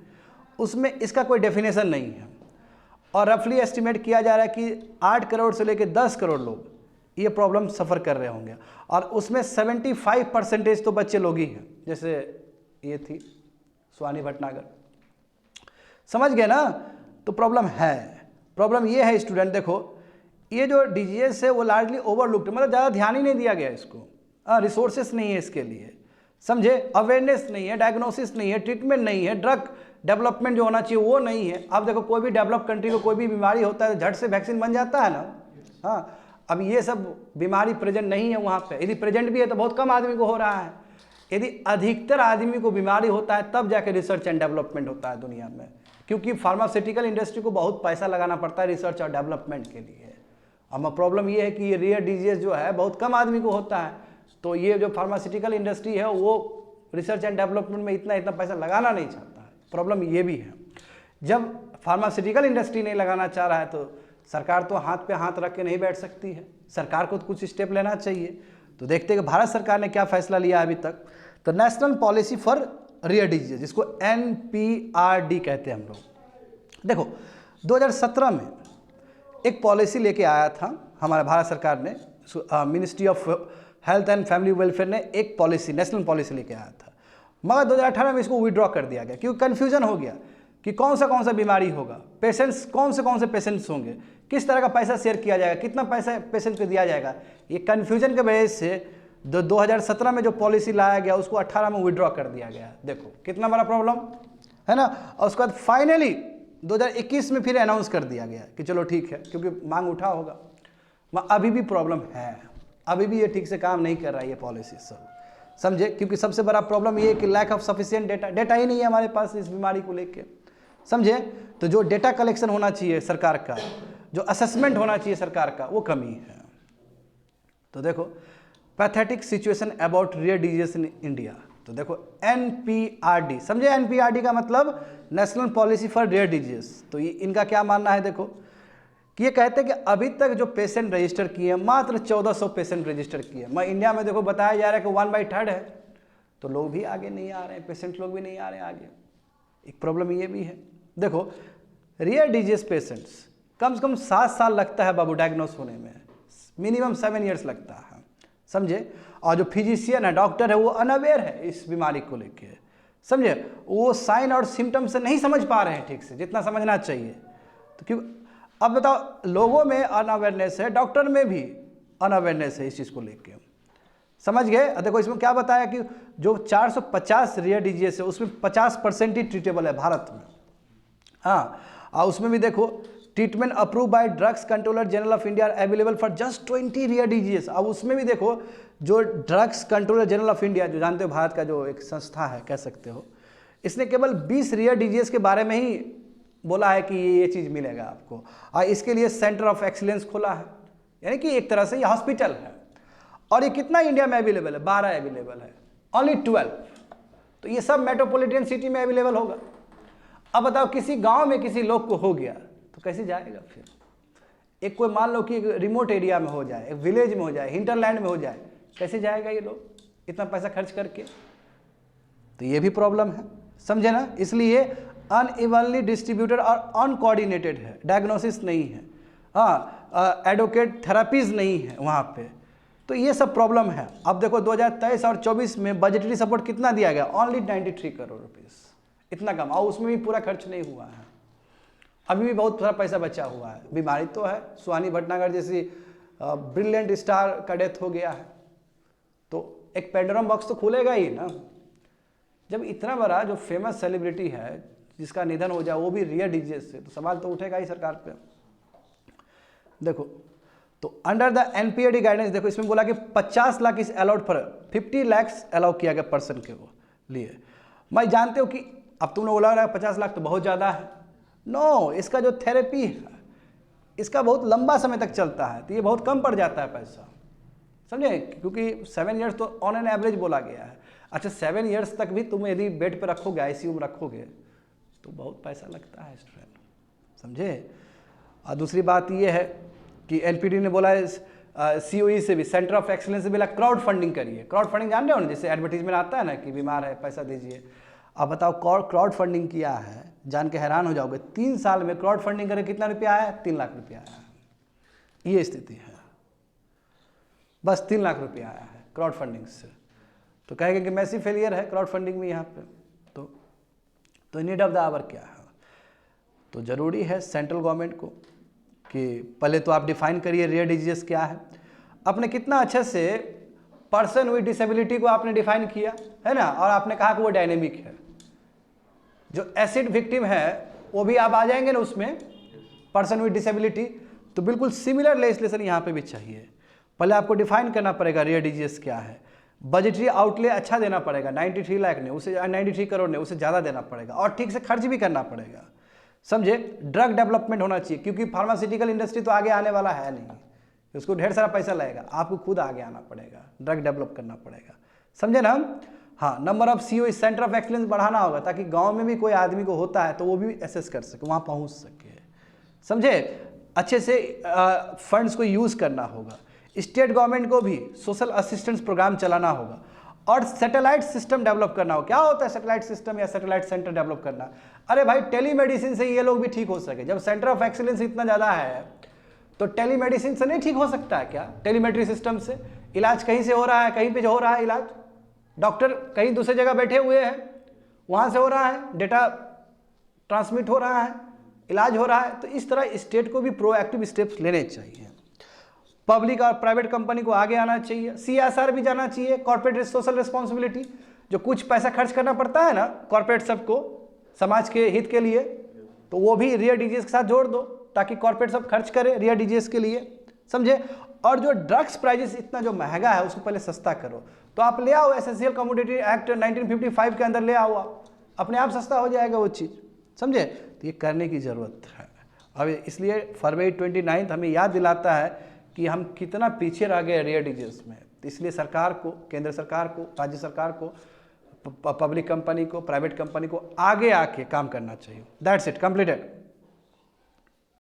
उसमें इसका कोई डेफिनेशन नहीं है, और रफली एस्टिमेट किया जा रहा है कि 8 करोड़ से लेकर 10 करोड़ लोग ये प्रॉब्लम सफ़र कर रहे होंगे, और उसमें 75% तो बच्चे लोग ही हैं, जैसे ये थी सुहानी भटनागर, समझ गए ना। तो प्रॉब्लम है। प्रॉब्लम ये है स्टूडेंट, देखो ये जो डिजीज है वो लार्जली ओवरलुक्ड, मतलब ज़्यादा ध्यान ही नहीं दिया गया इसको, रिसोर्सेस नहीं है इसके लिए, समझे, अवेयरनेस नहीं है, डायग्नोसिस नहीं है, ट्रीटमेंट नहीं है, ड्रग डेवलपमेंट जो होना चाहिए वो नहीं है। अब देखो कोई भी डेवलप कंट्री को कोई भी बीमारी होता है झट से वैक्सीन बन जाता है ना। हाँ, अब ये सब बीमारी प्रेजेंट नहीं है वहाँ पे, यदि प्रेजेंट भी है तो बहुत कम आदमी को हो रहा है। यदि अधिकतर आदमी को बीमारी होता है तब जाके रिसर्च एंड डेवलपमेंट होता है दुनिया में, क्योंकि फार्मास्यूटिकल इंडस्ट्री को बहुत पैसा लगाना पड़ता है रिसर्च और डेवलपमेंट के लिए। अब प्रॉब्लम ये है कि ये रेयर डिजीज जो है बहुत कम आदमी को होता है, तो ये जो फार्मास्यूटिकल इंडस्ट्री है वो रिसर्च एंड डेवलपमेंट में इतना पैसा लगाना नहीं चाहता है। प्रॉब्लम ये भी है, जब फार्मास्यूटिकल इंडस्ट्री नहीं लगाना चाह रहा है तो सरकार तो हाथ पे हाथ रख के नहीं बैठ सकती है, सरकार को तो कुछ स्टेप लेना चाहिए। तो देखते हैं कि भारत सरकार ने क्या फैसला लिया अभी तक। तो national policy for rare disease, जिसको NPRD कहते हैं हम लोग। देखो 2017 में एक पॉलिसी लेके आया था हमारा भारत सरकार ने, ministry of health and family welfare ने एक पॉलिसी, नेशनल पॉलिसी लेके आया था, मगर 2018 में इसको विड्रॉ कर दिया गया क्योंकि कन्फ्यूजन हो गया कि कौन सा बीमारी होगा, पेशेंट्स कौन से पेशेंट्स होंगे, किस तरह का पैसा शेयर किया जाएगा, कितना पैसा पेशेंट को दिया जाएगा। ये कन्फ्यूजन के वजह से 2017 में जो पॉलिसी लाया गया उसको 18 में विड्रॉ कर दिया गया। देखो कितना बड़ा प्रॉब्लम है ना। और उसके बाद फाइनली 2021 में फिर अनाउंस कर दिया गया कि चलो ठीक है, क्योंकि मांग उठा होगा। वहाँ अभी भी प्रॉब्लम है, अभी भी ये ठीक से काम नहीं कर रहा है ये पॉलिसी सब, समझे। क्योंकि सबसे बड़ा प्रॉब्लम ये है कि लैक ऑफ सफिशिएंट डेटा ही नहीं है हमारे पास इस बीमारी को लेके, समझे। तो जो डेटा कलेक्शन होना चाहिए सरकार का, जो असेसमेंट होना चाहिए सरकार का, वो कमी है। तो देखो pathetic situation about rare disease in India, तो देखो NPRD, समझे। NPRD का मतलब national policy for rare disease. तो ये इनका क्या मानना है, देखो कि ये कहते हैं कि अभी तक जो पेशेंट रजिस्टर किए हैं मात्र 1400 पेशेंट रजिस्टर किए। मैं इंडिया में देखो बताया जा रहा है कि 1/3 है, तो लोग भी आगे नहीं आ रहे हैं, पेशेंट लोग भी नहीं आ रहे हैं आगे। एक प्रॉब्लम ये भी है। देखो रेयर डिजीज पेशेंट्स कम से कम 7 साल लगता है बाबू डायग्नोस होने में, मिनिमम 7 ईयर्स लगता है, समझे। और जो फिजिशियन है, डॉक्टर है, वो अनअवेयर है इस बीमारी को लेके, समझे। वो साइन और सिम्टम्स से नहीं समझ पा रहे हैं ठीक से जितना समझना चाहिए। तो क्यों, अब बताओ, लोगों में अनअवेयरनेस है, डॉक्टर में भी अनअवेयरनेस है इस चीज़ को लेके, समझ गए। देखो इसमें क्या बताया कि जो 450 रेयर डिजीज है उसमें 50% ही ट्रीटेबल है भारत में। हाँ, और उसमें भी देखो treatment approve by drugs controller general of India available for just 20 rare disease. अब उसमें भी देखो जो drugs controller general of India, जो जानते हो भारत का जो एक संस्था है कह सकते हो, इसने केवल 20 रेयर डिजीज के बारे में ही बोला है कि ये चीज़ मिलेगा आपको, और इसके लिए सेंटर ऑफ एक्सीलेंस खोला है, यानी कि एक तरह से ये हॉस्पिटल है। और ये कितना इंडिया में अवेलेबल है, 12 अवेलेबल है, ओनली 12। तो ये सब मेट्रोपॉलिटन सिटी में अवेलेबल होगा। अब बताओ किसी गांव में किसी लोग को हो गया तो कैसे जाएगा फिर। एक कोई मान लो कि रिमोट एरिया में हो जाए, एक विलेज में हो जाए, हिंटरलैंड में हो जाए, कैसे जाएगा ये लोग इतना पैसा खर्च करके। तो ये भी प्रॉब्लम है, समझे ना। इसलिए अनइवनली डिस्ट्रीब्यूटेड और अनकोऑर्डिनेटेड है, डायग्नोसिस नहीं है, हाँ, एडवोकेट थेरापीज नहीं है वहाँ पे। तो ये सब प्रॉब्लम है। अब देखो 2023 और 24 में बजटरी सपोर्ट कितना दिया गया, ओनली 93 करोड़ रुपीस, इतना कम, और उसमें भी पूरा खर्च नहीं हुआ है। अभी भी बहुत सारा पैसा बचा हुआ है। बीमारी तो है, सुहानी भटनागर जैसी ब्रिलियंट स्टार का डेथ हो गया है, तो एक पेंडोरम बॉक्स तो खुलेगा ही ना। जब इतना बड़ा जो फेमस सेलिब्रिटी है जिसका निधन हो जाए, वो भी रेयर डिजीज से, तो सवाल तो उठेगा ही सरकार पे। देखो तो अंडर द NPRD गाइडेंस, देखो इसमें बोला कि 50 lakh is allowed for 50 lakh allow किया गया पर्सन के वो लिए। मैं जानते हो कि अब तुमने बोला रहा 50 लाख तो बहुत ज़्यादा है। नो, इसका जो थेरेपी है इसका बहुत लंबा समय तक चलता है, तो ये बहुत कम पड़ जाता है पैसा, समझे। क्योंकि 7 ईयर्स तो ऑन एन एवरेज बोला गया है। अच्छा 7 ईयर्स तक भी तुम यदि बेड पे रखोगे, ICU में रखोगे, तो बहुत पैसा लगता है स्टूडेंट, समझे। और दूसरी बात ये है कि NPD ने बोला है COE से भी, सेंटर ऑफ एक्सीलेंस से बोला क्राउड फंडिंग करिए। क्राउड फंडिंग जान रहे हो ना, जैसे एडवर्टीजमेंट आता है ना कि बीमार है पैसा दीजिए। अब बताओ क्राउड फंडिंग किया है, जान के हैरान हो जाओगे, 3 साल में क्राउड फंडिंग करके कितना रुपया आया, 3 लाख रुपया आया है। ये स्थिति है, बस 3 लाख रुपया आया है क्राउड फंडिंग से। तो कहेंगे कि मैसिव फेलियर है क्राउड फंडिंग में यहाँ पे। तो नीड ऑफ द आवर क्या है। तो ज़रूरी है सेंट्रल गवर्नमेंट को कि पहले तो आप डिफाइन करिए रेयर डिजीजेस क्या है। आपने कितना अच्छे से पर्सन विद डिसेबिलिटी को आपने डिफाइन किया है ना, और आपने कहा कि वो डायनेमिक है। जो एसिड विक्टिम है वो भी आप आ जाएंगे ना उसमें, पर्सन विद डिसेबिलिटी, तो बिल्कुल सिमिलर लेजिस्लेशन यहाँ पे भी चाहिए। पहले आपको डिफाइन करना पड़ेगा रेयर डिजीज क्या है, बजटरी आउटले अच्छा देना पड़ेगा, 93 लाख ने उसे 93 करोड़ ने उसे ज़्यादा देना पड़ेगा, और ठीक से खर्च भी करना पड़ेगा, समझे। ड्रग डेवलपमेंट होना चाहिए, क्योंकि फार्मास्यूटिकल इंडस्ट्री तो आगे आने वाला है नहीं, उसको ढेर सारा पैसा लगेगा, आपको खुद आगे आना पड़ेगा, ड्रग डेवलप करना पड़ेगा, समझे ना। हाँ, number of CO centre of excellence बढ़ाना होगा, ताकि गांव में भी कोई आदमी को होता है तो वो भी एसेस कर सके, वहाँ पहुँच सके, समझे। अच्छे से फंड्स को यूज़ करना होगा। स्टेट गवर्नमेंट को भी सोशल असिस्टेंस प्रोग्राम चलाना होगा, और सैटेलाइट सिस्टम डेवलप करना हो। क्या होता है सैटेलाइट सिस्टम या सैटेलाइट सेंटर डेवलप करना? अरे भाई, टेलीमेडिसिन से ये लोग भी ठीक हो सके। जब सेंटर ऑफ एक्सीलेंस इतना ज़्यादा है तो टेलीमेडिसिन से नहीं ठीक हो सकता है क्या? टेलीमेट्री सिस्टम से इलाज कहीं से हो रहा है, कहीं पे जो हो रहा है इलाज, डॉक्टर कहीं दूसरी जगह बैठे हुए हैं, वहाँ से हो रहा है, डेटा ट्रांसमिट हो रहा है, इलाज हो रहा है। तो इस तरह स्टेट को भी प्रोएक्टिव स्टेप्स लेने चाहिए। पब्लिक और प्राइवेट कंपनी को आगे आना चाहिए। CSR भी जाना चाहिए, कॉर्पोरेट सोशल रिस्पॉन्सिबिलिटी। जो कुछ पैसा खर्च करना पड़ता है ना कॉर्पोरेट सबको समाज के हित के लिए, तो वो भी रेयर डिजीज के साथ जोड़ दो, ताकि कॉर्पोरेट सब खर्च करे रेयर डिजीज के लिए, समझे। और जो ड्रग्स प्राइजेस इतना जो महंगा है उसको पहले सस्ता करो। तो आप ले आओ एसेंशियल कमोडिटी एक्ट 1955 के अंदर ले आओ, आप अपने आप सस्ता हो जाएगा वो चीज़, समझे। तो ये करने की ज़रूरत है। अब इसलिए फरवरी 29 हमें याद दिलाता है कि हम कितना पीछे रह गए रेयर डिजीज में। इसलिए सरकार को, केंद्र सरकार को, राज्य सरकार को, पब्लिक कंपनी को, प्राइवेट कंपनी को आगे आके काम करना चाहिए। That's it, completed.